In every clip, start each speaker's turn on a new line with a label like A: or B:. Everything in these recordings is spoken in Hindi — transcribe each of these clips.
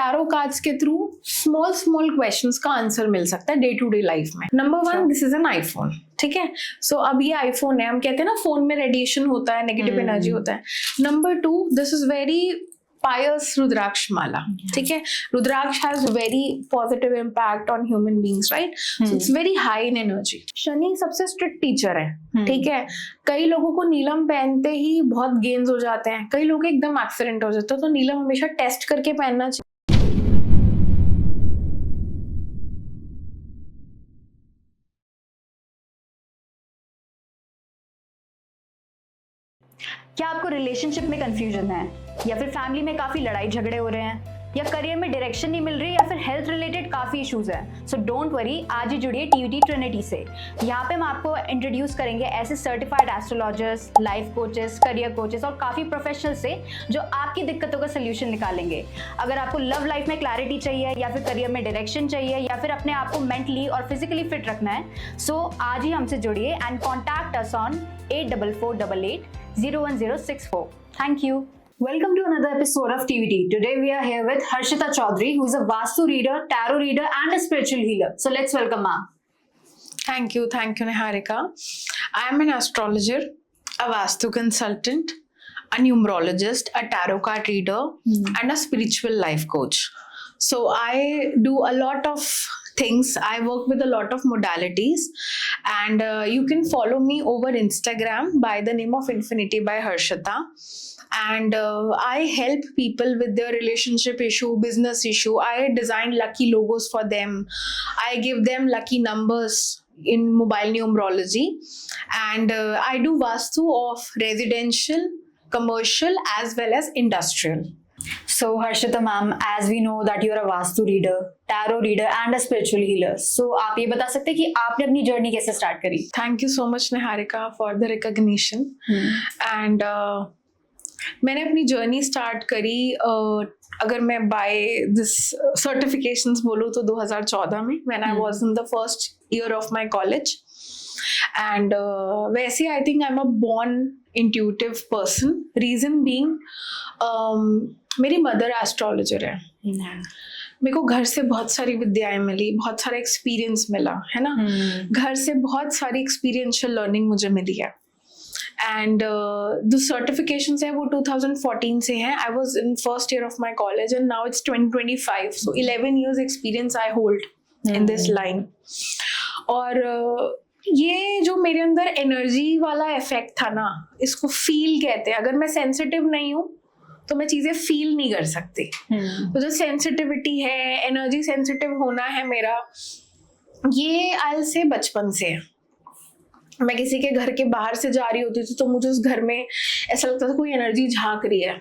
A: टैरो कार्ड्स के थ्रू स्मॉल स्मॉल क्वेश्चंस का आंसर मिल सकता है डे टू डे लाइफ में। Number 1, this is an iPhone, ठीक है। सो अब ये आईफोन है, हम कहते हैं ना फोन में रेडिएशन होता है, नेगेटिव एनर्जी होता है। Number 2, this is very pious रुद्राक्ष माला, ठीक है। रुद्राक्ष has very positive impact on human beings, right? So it's very high in energy. Shani सबसे स्ट्रिक्ट टीचर है, ठीक है। कई लोगों को नीलम पहनते ही बहुत गेन्स हो जाते हैं, कई लोगों के एकदम एक्सीडेंट हो जाता है, तो नीलम हमेशा टेस्ट करके पहनना चाहिए।
B: क्या आपको रिलेशनशिप में कंफ्यूजन है, या फिर फैमिली में काफी लड़ाई झगड़े हो रहे हैं, या करियर में डायरेक्शन नहीं मिल रही, या फिर हेल्थ रिलेटेड काफी इश्यूज हैं? सो डोंट वरी, आज ही जुड़िए टीयूटी ट्रिनिटी से। यहाँ पे हम आपको इंट्रोड्यूस करेंगे ऐसे certified astrologers, life coaches, career coaches और काफी प्रोफेशनल से जो आपकी दिक्कतों का सोल्यूशन निकालेंगे। अगर आपको लव लाइफ में क्लैरिटी चाहिए, या फिर करियर में डायरेक्शन चाहिए, या फिर अपने आप को मेंटली और फिजिकली फिट रखना है, सो आज ही हमसे जुड़िए and contact us on 8448801064। Thank you. Welcome to another episode of TVT. Today we are here with Harshita Chaudhary, who is a Vastu reader, tarot reader, and a spiritual healer. So let's welcome ma'am.
A: Thank you, Niharika. I am an astrologer, a Vastu consultant, a numerologist, a tarot card reader, and a spiritual life coach. So I do a lot of things. I work with a lot of modalities, and you can follow me over Instagram by the name of Infinity by Harshita. And I help people with their relationship issue, business issue. I design lucky logos for them. I give them lucky numbers in mobile numerology. And I do Vastu of residential, commercial as well as industrial.
B: So Harshita ma'am, as we know that you are a Vastu reader, tarot reader and a spiritual healer. So आप ये बता सकते हैं कि आपने अपनी जर्नी कैसे स्टार्ट करी?
A: Thank you so much Niharika for the recognition. And मैंने अपनी जर्नी स्टार्ट करी, अगर मैं बाय दिस सर्टिफिकेशंस बोलूँ तो 2014 में, when I was in the first year of my college. And वैसे I think I am a born intuitive person. Reason being, मेरी मदर एस्ट्रोलॉजर है। मेरे को घर से बहुत सारी विद्याएं मिली, बहुत सारा एक्सपीरियंस मिला, है ना। घर से बहुत सारी एक्सपीरियंशियल लर्निंग मुझे मिली है। एंड द सर्टिफिकेशंस है वो 2014 से हैं। आई was in first year of my college and now it's 2025, so 11 years experience I hold in this line. और ये जो मेरे अंदर एनर्जी वाला इफेक्ट था ना, इसको फील कहते हैं। अगर मैं सेंसिटिव नहीं हूँ तो मैं चीजें फील नहीं कर सकती। तो जो सेंसिटिविटी है, एनर्जी सेंसिटिव होना है मेरा, ये आई से बचपन से है। मैं किसी के घर के बाहर से जा रही होती थी तो मुझे उस घर में ऐसा लगता था कोई एनर्जी झांक रही है।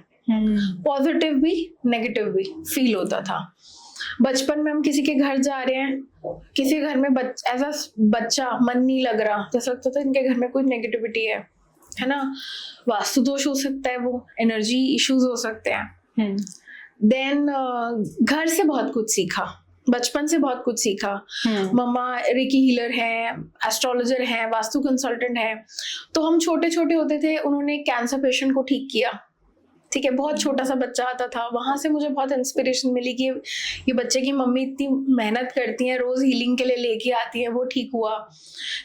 A: पॉजिटिव भी नेगेटिव भी फील होता था। बचपन में हम किसी के घर जा रहे हैं, किसी घर में ऐसा बच्चा मन नहीं लग रहा, तो ऐसा लगता था इनके घर में कोई नेगेटिविटी है ना। वास्तु दोष हो सकता है, वो एनर्जी इश्यूज हो सकते हैं। देन घर से बहुत कुछ सीखा, बचपन से बहुत कुछ सीखा। मम्मा रेकी हीलर हैं, एस्ट्रोलॉजर हैं, वास्तु कंसल्टेंट हैं। तो हम छोटे छोटे होते थे, उन्होंने कैंसर पेशेंट को ठीक किया, ठीक है। बहुत छोटा सा बच्चा आता था, वहां से मुझे बहुत इंस्पिरेशन मिली कि ये बच्चे की मम्मी इतनी मेहनत करती हैं, रोज हीलिंग के लिए लेके आती हैं, वो ठीक हुआ।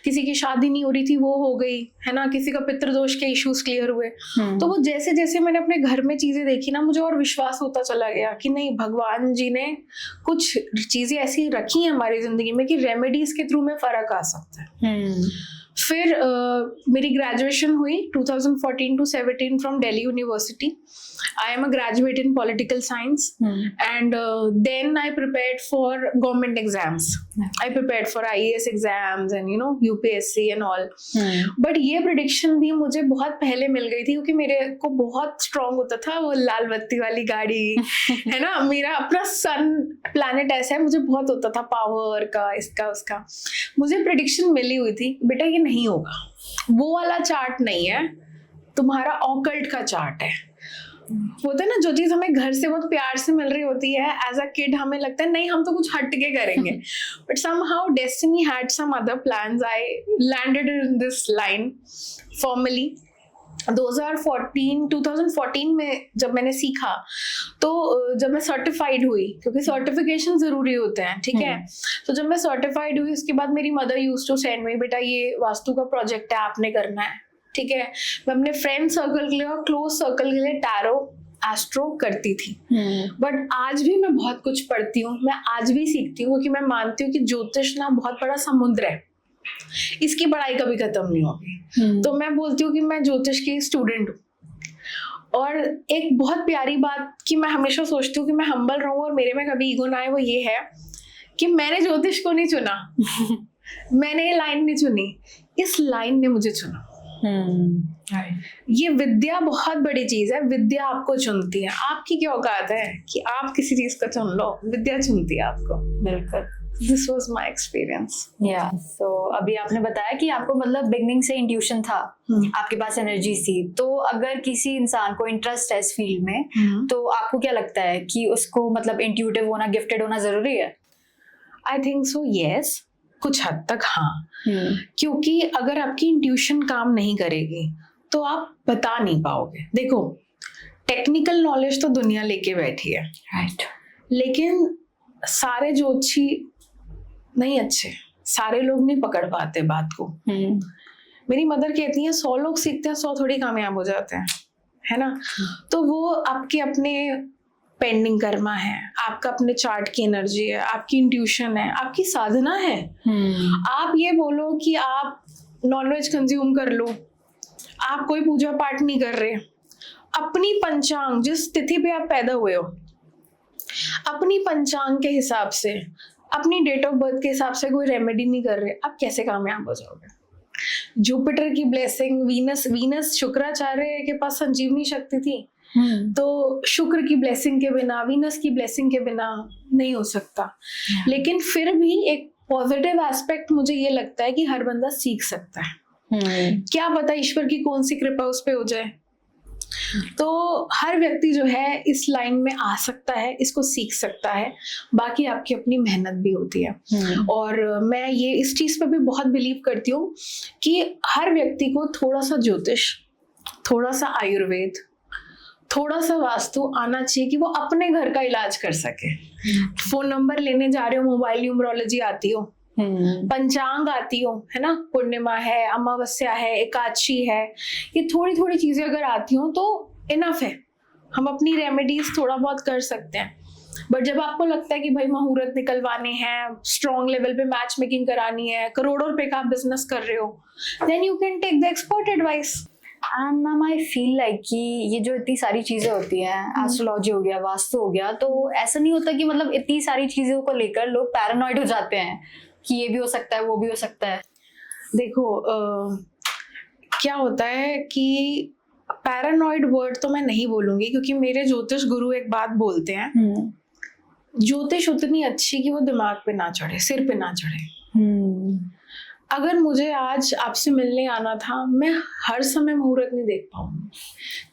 A: किसी की शादी नहीं हो रही थी, वो हो गई, है ना। किसी का पितृदोष के इश्यूज क्लियर हुए। तो वो जैसे जैसे मैंने अपने घर में चीजें देखी ना, मुझे और विश्वास होता चला गया कि नहीं, भगवान जी ने कुछ चीजें ऐसी रखी हैं हमारी जिंदगी में कि रेमेडीज के थ्रू में फर्क आ सकता है। फिर मेरी ग्रेजुएशन हुई 2014 to 17 from Delhi university. I am a graduate in political science, and then I prepared for government exams. I prepared for IAS exams and UPSC and all. But ये prediction भी मुझे बहुत पहले मिल गई थी, क्योंकि मेरे को बहुत strong होता था वो लाल बत्ती वाली गाड़ी है ना। मेरा अपना सन प्लैनेट ऐसा है, मुझे बहुत होता था पावर का, इसका उसका। मुझे prediction मिली हुई थी, बेटा ये नहीं होगा, वो वाला चार्ट नहीं है, तुम्हारा ऑकल्ट का चार्ट है। होता है ना, जो चीज हमें घर से बहुत प्यार से मिल रही होती है, एज अ किड हमें लगता है नहीं हम तो कुछ हट के करेंगे, but somehow destiny had some other plans. I landed in this line formally 2014 में जब मैंने सीखा, तो जब मैं सर्टिफाइड हुई, क्योंकि सर्टिफिकेशन जरूरी होते हैं, ठीक है, तो जब मैं सर्टिफाइड हुई उसके बाद मेरी mother used to send me, बेटा ये वास्तु का प्रोजेक्ट है, आपने करना है, ठीक है। मैं अपने फ्रेंड सर्कल के लिए और क्लोज सर्कल के लिए टैरो एस्ट्रो करती थी, बट आज भी मैं बहुत कुछ पढ़ती हूँ, मैं आज भी सीखती हूँ, क्योंकि मैं मानती हूँ कि ज्योतिष ना बहुत बड़ा समुद्र है, इसकी पढ़ाई कभी खत्म नहीं होगी। तो मैं बोलती हूँ कि मैं ज्योतिष की स्टूडेंट हूँ। और एक बहुत प्यारी बात कि मैं हमेशा सोचती हूँ कि मैं हम्बल रहूँ और मेरे में कभी ईगो ना आए, वो ये है कि मैंने ज्योतिष को नहीं चुना मैंने ये लाइन नहीं चुनी, इस लाइन ने मुझे चुना। ये विद्या बहुत बड़ी चीज है, विद्या आपको चुनती है, आपकी क्या औकात है कि आप किसी चीज को चुन लो, विद्या चुनती है आपको।
B: बिल्कुल,
A: दिस वाज माय एक्सपीरियंस।
B: या सो अभी आपने बताया कि आपको मतलब बिगनिंग से इंट्यूशन था, आपके पास एनर्जी थी, तो अगर किसी इंसान को इंटरेस्ट है इस फील्ड में, तो आपको क्या लगता है कि उसको मतलब इंट्यूटिव होना, गिफ्टेड होना जरूरी है?
A: आई थिंक सो, यस, कुछ हद तक हाँ। क्योंकि अगर आपकी इंट्यूशन काम नहीं करेगी तो आप बता नहीं पाओगे। देखो, टेक्निकल नॉलेज तो दुनिया लेके बैठी है,
B: राइट,
A: लेकिन सारे ज्योतिषी नहीं अच्छे, सारे लोग नहीं पकड़ पाते बात को। मेरी मदर कहती है 100 लोग सीखते हैं, 100 थोड़ी कामयाब हो जाते हैं, है ना। तो वो आपके अपने पेंडिंग कर्मा है, आपका अपने चार्ट की एनर्जी है, आपकी इंट्यूशन है, आपकी साधना है। आप ये बोलो कि आप नॉनवेज कंज्यूम कर लो, आप कोई पूजा पाठ नहीं कर रहे, अपनी पंचांग, जिस तिथि पे आप पैदा हुए हो, अपनी पंचांग के हिसाब से, अपनी डेट ऑफ बर्थ के हिसाब से कोई रेमेडी नहीं कर रहे, आप कैसे कामयाब हो जाओगे? जुपिटर की ब्लेसिंग, वीनस शुक्राचार्य के पास संजीवनी शक्ति थी, तो शुक्र की ब्लेसिंग के बिना, वीनस की ब्लेसिंग के बिना नहीं हो सकता। लेकिन फिर भी एक पॉजिटिव एस्पेक्ट मुझे ये लगता है कि हर बंदा सीख सकता है। क्या पता ईश्वर की कौन सी कृपा उस पे हो जाए। तो हर व्यक्ति जो है इस लाइन में आ सकता है, इसको सीख सकता है, बाकी आपकी अपनी मेहनत भी होती है। और मैं ये इस चीज पे भी बहुत बिलीव करती हूँ कि हर व्यक्ति को थोड़ा सा ज्योतिष, थोड़ा सा आयुर्वेद, थोड़ा सा वास्तु आना चाहिए कि वो अपने घर का इलाज कर सके। फोन नंबर लेने जा रहे हो, मोबाइल न्यूमरोलॉजी आती हो, पंचांग आती हो, है ना, पूर्णिमा है, अमावस्या है, एकादशी है, ये थोड़ी थोड़ी चीजें अगर आती हो तो इनफ है, हम अपनी रेमेडीज थोड़ा बहुत कर सकते हैं। बट जब आपको लगता है कि भाई मुहूर्त निकलवाने हैं, स्ट्रॉन्ग लेवल पे मैच मेकिंग करानी है, करोड़ों रुपए का आप बिजनेस कर रहे हो, then you can take the expert advice.
B: And ma'am I feel like कि ये जो इतनी सारी चीजें होती हैं, एस्ट्रोलॉजी हो गया, वास्तु हो गया, तो ऐसा नहीं होता कि मतलब इतनी सारी चीजों को लेकर लोग पैरानॉइड हो जाते हैं कि ये भी हो सकता है, वो भी हो सकता है? देखो
A: क्या होता है कि पैरानॉइड वर्ड तो मैं नहीं बोलूंगी, क्योंकि मेरे ज्योतिष गुरु एक बात बोलते हैं, ज्योतिष उतनी अच्छी कि वो दिमाग पे ना चढ़े, सिर पे ना चढ़े। अगर मुझे आज आपसे मिलने आना था, मैं हर समय मुहूर्त नहीं देख पाऊंगी।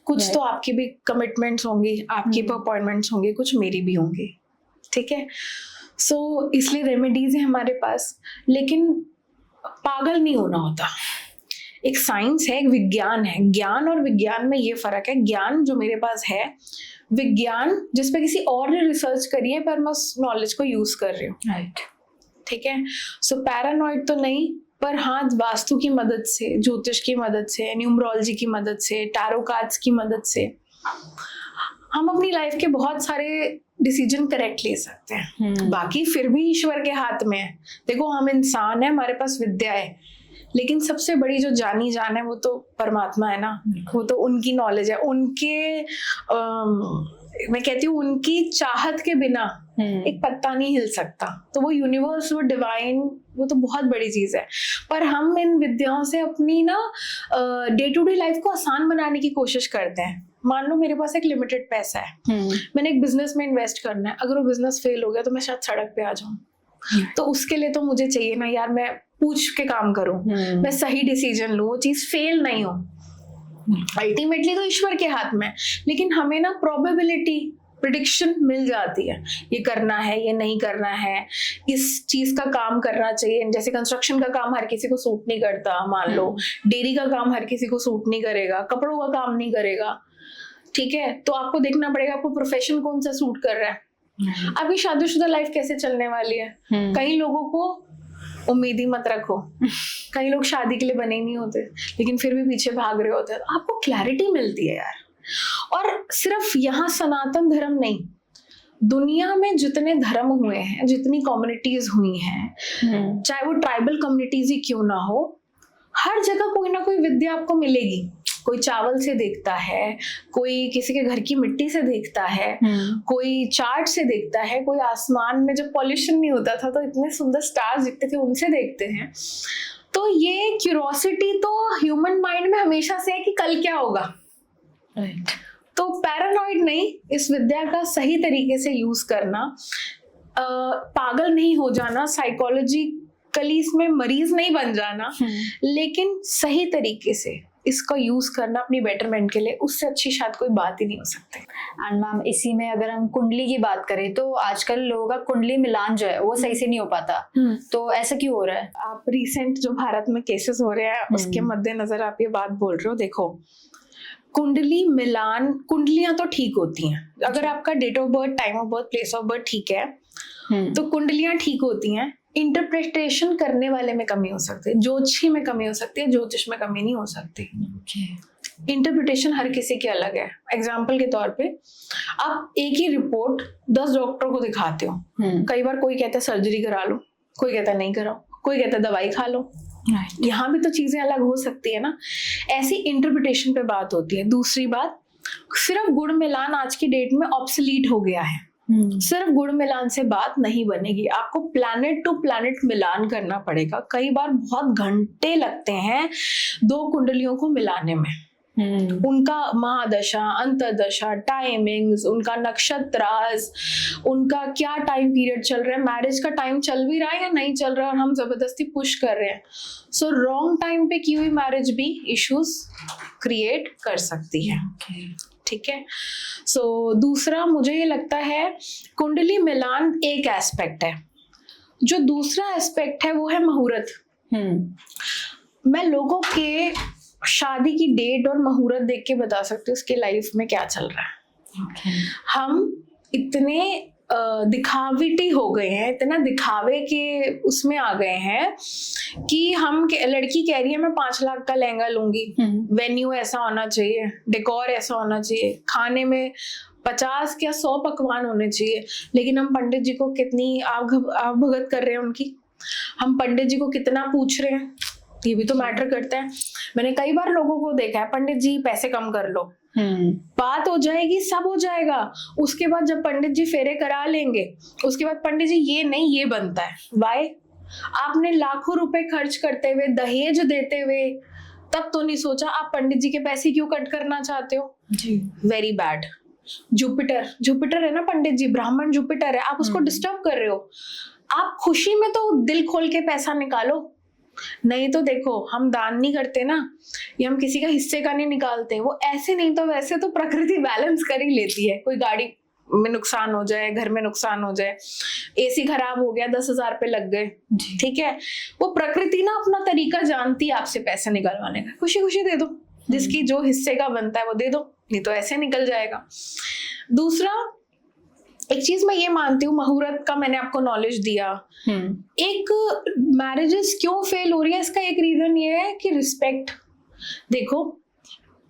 A: कुछ तो आपकी भी कमिटमेंट्स होंगी, आपकी भी अपॉइंटमेंट्स होंगी, कुछ मेरी भी होंगी, ठीक है। सो इसलिए रेमेडीज है हमारे पास, लेकिन पागल नहीं होना होता। एक साइंस है, एक विज्ञान है। ज्ञान और विज्ञान में ये फर्क है। ज्ञान जो मेरे पास है, विज्ञान जिसपे किसी और ने रिसर्च करी है, पर मैं उस नॉलेज को यूज कर रही हूँ,
B: राइट,
A: ठीक है। सो पैरानॉइड तो नहीं, पर हाँ, वास्तु की मदद से, ज्योतिष की मदद से, न्यूमरोलॉजी की मदद से, टैरो कार्ड्स की मदद से हम अपनी लाइफ के बहुत सारे डिसीजन करेक्ट ले सकते हैं। बाकी फिर भी ईश्वर के हाथ में है। देखो, हम इंसान है, हमारे पास विद्या है, लेकिन सबसे बड़ी जो जानी जान है वो तो परमात्मा है ना, वो तो उनकी नॉलेज है, उनके मैं कहती हूँ उनकी चाहत के बिना एक पत्ता नहीं हिल सकता। तो वो यूनिवर्स, वो डिवाइन, वो तो बहुत बड़ी चीज है। पर हम इन विद्याओं से अपनी ना डे टू डे लाइफ को आसान बनाने की कोशिश करते हैं। मान लो मेरे पास एक लिमिटेड पैसा है, मैंने एक बिजनेस में इन्वेस्ट करना है, अगर वो बिजनेस फेल हो गया तो मैं शायद सड़क पे आ जाऊं। तो उसके लिए तो मुझे चाहिए ना यार, मैं पूछ के काम करूं, मैं सही डिसीजन लूं, वो चीज फेल नहीं हो। अल्टीमेटली तो ईश्वर के हाथ में, लेकिन हमें ना प्रोबेबिलिटी प्रिडिक्शन मिल जाती है, ये करना है, ये नहीं करना है, इस चीज का काम करना चाहिए। जैसे कंस्ट्रक्शन का काम हर किसी को सूट नहीं करता, मान लो डेयरी का काम हर किसी को सूट नहीं करेगा, कपड़ों का काम नहीं करेगा, ठीक है, तो आपको देखना पड़ेगा आपको प्रोफेशन कौन सा सूट कर रहा है, आपकी शादीशुदा लाइफ कैसे चलने वाली है। कई लोगों को उम्मीद ही मत रखो, कई लोग शादी के लिए बने ही नहीं होते लेकिन फिर भी पीछे भाग रहे होते हैं, तो आपको क्लैरिटी मिलती है यार। और सिर्फ यहाँ सनातन धर्म नहीं, दुनिया में जितने धर्म हुए हैं, जितनी कम्युनिटीज हुई हैं, चाहे वो ट्राइबल कम्युनिटीज ही क्यों ना हो, हर जगह कोई ना कोई विद्या आपको मिलेगी। कोई चावल से देखता है, कोई किसी के घर की मिट्टी से देखता है, कोई चार्ट से देखता है, कोई आसमान में जब पॉल्यूशन नहीं होता था तो इतने सुंदर स्टार्स दिखते थे उनसे देखते हैं। तो ये क्यूरोसिटी तो ह्यूमन माइंड में हमेशा से है कि कल क्या होगा।
B: राइट।
A: तो पैरानॉइड नहीं, इस विद्या का सही तरीके से यूज करना, पागल नहीं हो जाना, साइकोलॉजिकली इसमें मरीज नहीं बन जाना, लेकिन सही तरीके से इसका यूज करना अपनी बेटरमेंट के लिए, उससे अच्छी शायद कोई बात ही नहीं हो सकती।
B: एंड मैम इसी में अगर हम कुंडली की बात करें तो आजकल लोगों का कुंडली मिलान जो है वो सही से नहीं हो पाता, तो ऐसा क्यों हो रहा है?
A: आप रिसेंट जो भारत में केसेस हो रहे हैं उसके मद्देनजर आप ये बात बोल रहे हो। देखो, कुंडली मिलान, कुंडलियां तो ठीक होती हैं अगर आपका date of birth, time of birth, place of birth ठीक है तो कुंडलियां ठीक होती हैं। इंटरप्रिटेशन करने वाले में कमी हो सकती है, ज्योतिषी में कमी हो सकती है, ज्योतिष में कमी नहीं हो सकती। इंटरप्रिटेशन हर किसी की अलग है। एग्जाम्पल के तौर पे आप एक ही रिपोर्ट 10 डॉक्टर को दिखाते हो, कई बार कोई कहता है सर्जरी करा लो, कोई कहता है नहीं कराओ, कोई कहता है दवाई खा लो। यहाँ भी तो चीजें अलग हो सकती है ना, ऐसी इंटरप्रिटेशन पे बात होती है। दूसरी बात, सिर्फ गुण मिलान आज की डेट में ऑब्सोलीट हो गया है। सिर्फ गुण मिलान से बात नहीं बनेगी, आपको प्लैनेट टू प्लैनेट मिलान करना पड़ेगा। कई बार बहुत घंटे लगते हैं 2 कुंडलियों को मिलाने में। उनका महादशा, अंतर्दशा, टाइमिंग्स, उनका नक्षत्रास, उनका क्या टाइम पीरियड चल रहा है, मैरिज का टाइम चल भी रहा है या नहीं चल रहा है और हम जबरदस्ती पुश कर रहे हैं। सो रॉन्ग टाइम पे की हुई मैरिज भी इश्यूज क्रिएट कर सकती है। ठीक है। सो दूसरा मुझे ये लगता है कुंडली मिलान एक एस्पेक्ट है, जो दूसरा एस्पेक्ट है वो है मुहूर्त। मैं लोगों के शादी की डेट और मुहूर्त देख के बता सकती हूँ उसके लाइफ में क्या चल रहा है। हम इतने दिखावटी हो गए हैं, इतना दिखावे के उसमें आ गए हैं कि हम लड़की कह रही है मैं 5 लाख का लहंगा लूंगी, वेन्यू ऐसा होना चाहिए, डेकोर ऐसा होना चाहिए, खाने में 50 या 100 पकवान होने चाहिए, लेकिन हम पंडित जी को कितनी भगत कर रहे हैं उनकी, हम पंडित जी को कितना पूछ रहे हैं, ये भी तो मैटर करता है। मैंने कई बार लोगों को देखा है, पंडित जी पैसे कम कर लो, बात हो जाएगी, सब हो जाएगा। उसके बाद जब पंडित जी फेरे करा लेंगे, उसके बाद पंडित जी ये नहीं ये बनता है। वाई? आपने लाखों रुपए खर्च करते हुए, दहेज देते हुए तब तो नहीं सोचा आप पंडित जी के पैसे क्यों कट करना चाहते हो जी। Very bad. जुपिटर है ना पंडित जी, ब्राह्मण जुपिटर है, आप उसको डिस्टर्ब कर रहे हो। आप खुशी में तो दिल खोल के पैसा निकालो, नहीं तो देखो हम दान नहीं करते ना, ये हम किसी का हिस्से का नहीं निकालते, वो ऐसे नहीं तो वैसे तो प्रकृति बैलेंस कर ही लेती है। कोई गाड़ी में नुकसान हो जाए, घर में नुकसान हो जाए, एसी खराब हो गया, 10,000 रुपए लग गए, ठीक है, वो प्रकृति ना अपना तरीका जानती है आपसे पैसे निकलवाने का। खुशी खुशी दे दो, जिसकी जो हिस्से का बनता है वो दे दो, नहीं तो ऐसे निकल जाएगा। दूसरा, एक चीज मैं ये मानती हूँ, मुहूर्त का मैंने आपको नॉलेज दिया। एक मैरिजेस क्यों फेल हो रही है, इसका एक रीजन ये है कि रिस्पेक्ट। देखो,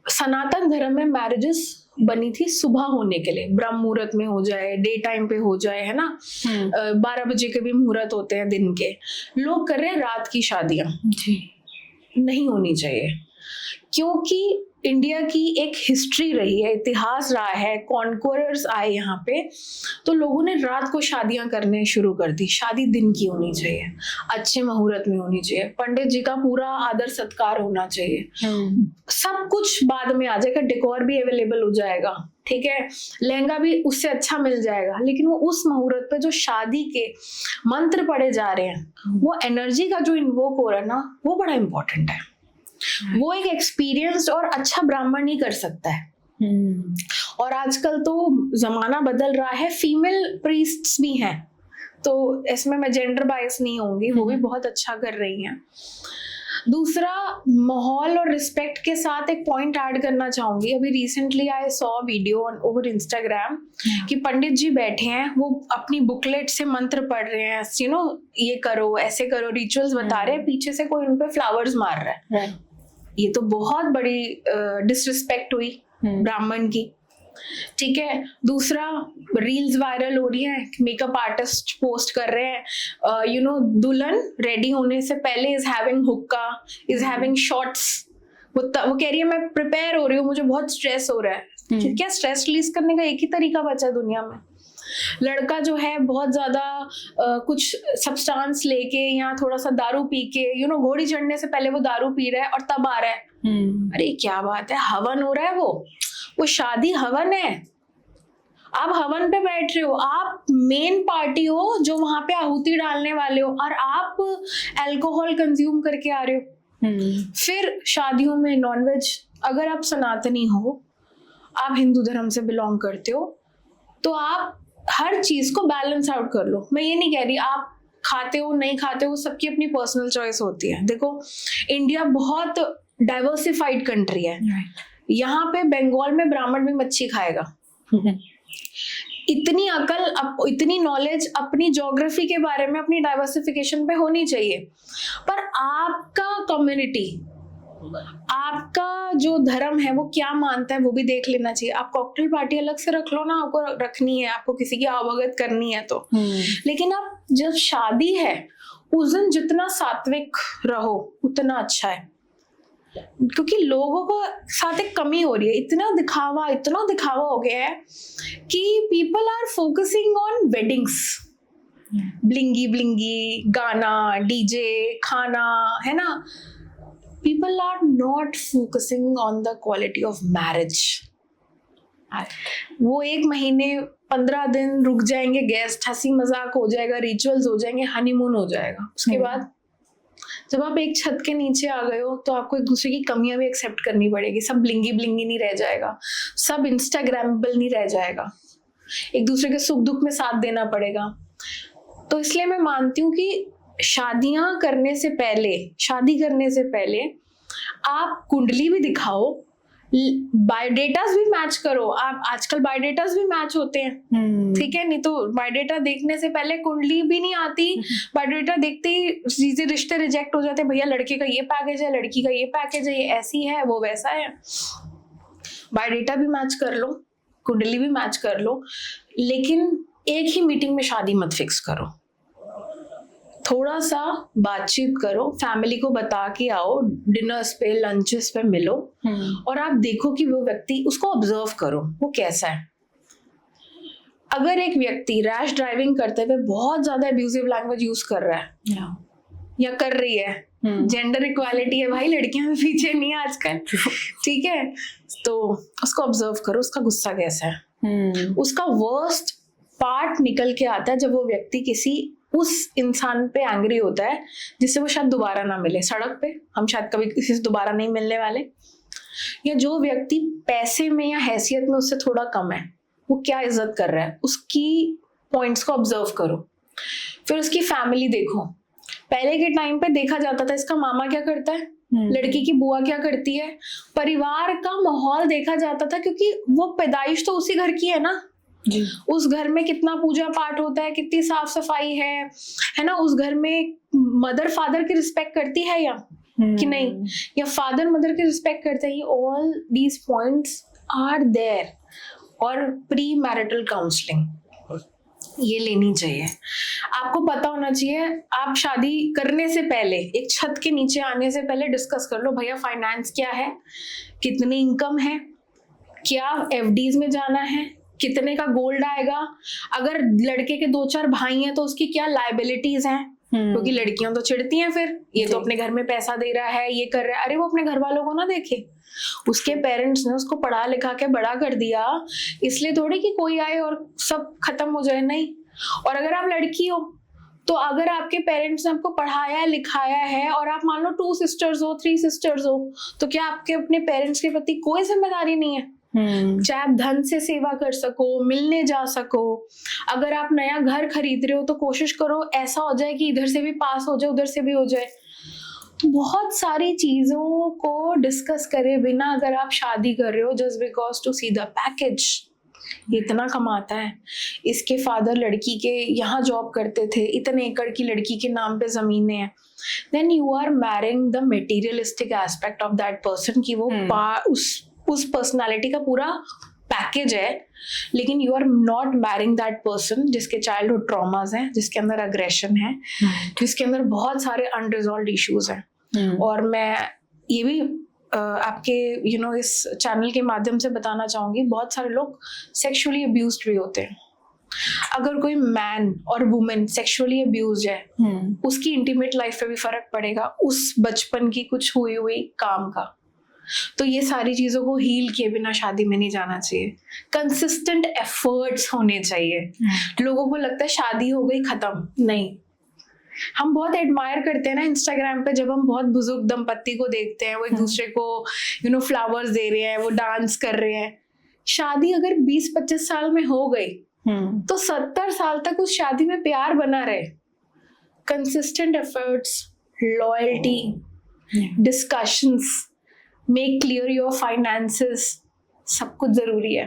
A: सनातन धर्म में मैरिजेस बनी थी सुबह होने के लिए, ब्रह्म मुहूर्त में हो जाए, डे टाइम पे हो जाए, है ना। 12 बजे के भी मुहूर्त होते हैं दिन के। लोग कर रहे हैं रात की शादियां, नहीं होनी चाहिए, क्योंकि इंडिया की एक हिस्ट्री रही है, इतिहास रहा है, कॉन्क्वरर्स आए यहाँ पे, तो लोगों ने रात को शादियां करने शुरू कर दी। शादी दिन की होनी चाहिए, अच्छे मुहूर्त में होनी चाहिए, पंडित जी का पूरा आदर सत्कार होना चाहिए, सब कुछ बाद में आ जाएगा, डेकोर भी अवेलेबल हो जाएगा, ठीक है, लहंगा भी उससे अच्छा मिल जाएगा, लेकिन वो उस मुहूर्त पे जो शादी के मंत्र पढ़े जा रहे हैं, वो एनर्जी का जो इन्वोक हो रहा है ना, वो बड़ा इंपॉर्टेंट है। वो एक एक्सपीरियंस्ड और अच्छा ब्राह्मण ही कर सकता है। और आजकल तो जमाना बदल रहा है, फीमेल प्रीस्ट्स भी हैं, तो इसमें मैं जेंडर बायस नहीं होंगी, वो भी बहुत अच्छा कर रही हैं। दूसरा, माहौल और रिस्पेक्ट के साथ एक पॉइंट ऐड करना चाहूंगी। अभी recently I saw video on over Instagram कि पंडित जी बैठे हैं, वो अपनी बुकलेट से मंत्र पढ़ रहे हैं, यू नो, ये करो, ऐसे करो, रिचुअल्स बता रहे हैं, पीछे से कोई उन पे फ्लावर्स मार रहा है। ये तो बहुत बड़ी डिसरिस्पेक्ट हुई ब्राह्मण की, ठीक है। दूसरा, रील्स वायरल हो रही है, मेकअप आर्टिस्ट पोस्ट कर रहे हैं, यू नो, दुल्हन रेडी होने से पहले इज हैविंग हुक्का, इज हैविंग शॉट्स। वो कह रही है मैं प्रिपेयर हो रही हूँ, मुझे बहुत स्ट्रेस हो रहा है। क्या स्ट्रेस रिलीज करने का एक ही तरीका बचा है दुनिया में? लड़का जो है बहुत ज्यादा कुछ सब्सटेंस लेके या थोड़ा सा दारू पी के, यू नो, घोड़ी चढ़ने से पहले वो दारू पी रहा है और तब आ रहा है। अरे क्या बात है, हवन हो रहा है, वो शादी हवन है। आप हवन पे बैठ रहे हो, आप मेन पार्टी हो जो वहां पे आहुति डालने वाले हो, और आप अल्कोहल कंज्यूम करके आ रहे हो। फिर शादियों में नॉनवेज। अगर आप सनातनी हो, आप हिंदू धर्म से बिलोंग करते हो, तो आप हर चीज को बैलेंस आउट कर लो। मैं ये नहीं कह रही आप खाते हो नहीं खाते हो, सबकी अपनी पर्सनल चॉइस होती है। देखो, इंडिया बहुत डाइवर्सिफाइड कंट्री है। यहाँ पे बंगाल में ब्राह्मण भी मच्छी खाएगा। इतनी अकल, इतनी नॉलेज अपनी ज्योग्राफी के बारे में, अपनी डाइवर्सिफिकेशन पे होनी चाहिए। पर आपका कम्युनिटी, आपका जो धर्म है वो क्या मानता है वो भी देख लेना चाहिए। आप कॉकटेल पार्टी अलग से रख लो ना, आपको रखनी है, आपको किसी की अवगत करनी है तो। लेकिन आप जब शादी है उस दिन जितना सात्विक रहो उतना अच्छा है, क्योंकि लोगों को साथ एक कमी हो रही है। इतना दिखावा हो गया है कि people are focusing on weddings, blingy गाना, डीजे, खाना, है ना। People are not focusing on the quality of marriage. वो 1 महीने 15 दिन रुक जाएंगे, गेस्ट, हंसी मजाक हो जाएगा, रिचुअल्स हो जाएंगे, हनीमून हो जाएगा। उसके बाद जब आप एक छत के नीचे आ गए हो तो आपको एक दूसरे की कमियां भी एक्सेप्ट करनी पड़ेगी। सब ब्लिंगी नहीं रह जाएगा, सब इंस्टाग्रामेबल नहीं रह जाएगा, एक दूसरे के सुख दुख में साथ देना पड़ेगा। तो इसलिए मैं मानती हूँ कि शादी करने से पहले आप कुंडली भी दिखाओ, बायोडेटास भी मैच करो। आप आजकल बायोडेटास भी मैच होते हैं, ठीक है। नहीं तो बायोडेटा देखने से पहले कुंडली भी नहीं आती, बायोडेटा देखते ही चीजें, रिश्ते रिजेक्ट हो जाते हैं। भैया लड़के का ये पैकेज है, लड़की का ये पैकेज है, ये ऐसी है, वो वैसा है। बायोडेटा भी मैच कर लो, कुंडली भी मैच कर लो, लेकिन एक ही मीटिंग में शादी मत फिक्स करो। थोड़ा सा बातचीत करो, फैमिली को बता के आओ, डिनर्स पे, लंचेस पे मिलो, और आप देखो कि वो व्यक्ति, उसको ऑब्जर्व करो वो कैसा है। अगर एक व्यक्ति रैश ड्राइविंग करते हुए बहुत ज्यादा अब्यूजिव लैंग्वेज यूज कर रहा है या कर रही है, जेंडर इक्वालिटी है भाई, लड़कियां भी पीछे नहीं है आजकल, ठीक है, तो उसको ऑब्जर्व करो, उसका गुस्सा कैसा है। उसका वर्स्ट पार्ट निकल के आता है जब वो व्यक्ति किसी उस इंसान पे एंग्री होता है जिससे वो शायद दोबारा ना मिले। सड़क पे हम शायद कभी किसी से दोबारा नहीं मिलने वाले, या जो व्यक्ति पैसे में या हैसियत में उससे थोड़ा कम है, वो क्या इज्जत कर रहा है, उसकी पॉइंट्स को ऑब्जर्व करो। फिर उसकी फैमिली देखो। पहले के टाइम पे देखा जाता था इसका मामा क्या करता है, लड़की की बुआ क्या करती है, परिवार का माहौल देखा जाता था, क्योंकि वो पैदाइश तो उसी घर की है ना जी। उस घर में कितना पूजा पाठ होता है, कितनी साफ सफाई है ना। उस घर में मदर फादर की रिस्पेक्ट करती है या कि नहीं, या फादर मदर की रिस्पेक्ट करते हैं। All these points are there. और प्री मैरिटल काउंसलिंग ये लेनी चाहिए। आपको पता होना चाहिए, आप शादी करने से पहले, एक छत के नीचे आने से पहले डिस्कस कर लो, भैया फाइनेंस क्या है, कितनी इनकम है, क्या एफडीज में जाना है, कितने का गोल्ड आएगा, अगर लड़के के 2-4 भाई हैं तो उसकी क्या लायबिलिटीज हैं, क्योंकि लड़कियां तो चिढ़ती हैं फिर, ये तो अपने घर में पैसा दे रहा है, ये कर रहा है। अरे वो अपने घर वालों को ना देखे, उसके पेरेंट्स ने उसको पढ़ा लिखा के बड़ा कर दिया, इसलिए थोड़ी कि कोई आए और सब खत्म हो जाए, नहीं। और अगर आप लड़की हो तो अगर आपके पेरेंट्स ने आपको पढ़ाया लिखाया है और आप मान लो 2 सिस्टर्स हो, 3 सिस्टर्स हो, तो क्या आपके अपने पेरेंट्स के प्रति कोई जिम्मेदारी नहीं है? चाहे आप धन से सेवा कर सको, मिलने जा सको। अगर आप नया घर खरीद रहे हो तो कोशिश करो ऐसा हो जाए कि इधर से भी पास हो जाए, उधर से भी हो जाए। तो बहुत सारी चीजों को डिस्कस करे बिना अगर आप शादी कर रहे हो just because to see the package, इतना कमाता है, इसके फादर लड़की के यहाँ जॉब करते थे, इतने एकड़ की लड़की के नाम पे जमीनें हैं, then you are marrying the materialistic aspect of that person कि वो उस पर्सनालिटी का पूरा पैकेज है, लेकिन you are not marrying that person जिसके चाइल्डहुड ट्रॉमास हैं, जिसके अंदर अग्रेशन है, जिसके अंदर बहुत सारे अनरिजॉल्व्ड इश्यूज हैं। और मैं ये भी आपके इस चैनल के माध्यम से बताना चाहूंगी, बहुत सारे लोग सेक्सुअली अब्यूज्ड भी होते हैं। अगर कोई मैन और वुमेन सेक्सुअली अब्यूज्ड है, उसकी इंटीमेट लाइफ पे भी फर्क पड़ेगा, उस बचपन की कुछ हुई हुई काम का। तो ये सारी चीजों को हील किए बिना शादी में नहीं जाना चाहिए। कंसिस्टेंट एफर्ट्स होने चाहिए। लोगों को लगता है शादी हो गई खत्म, नहीं। हम बहुत एडमायर करते हैं ना इंस्टाग्राम पे, जब हम बहुत बुजुर्ग दंपत्ति को देखते हैं, वो एक दूसरे को फ्लावर्स दे रहे हैं, वो डांस कर रहे हैं। शादी अगर 20-25 साल में हो गई तो 70 साल तक उस शादी में प्यार बना रहे। Consistent efforts, loyalty, discussions, make clear your finances, सब कुछ जरूरी है।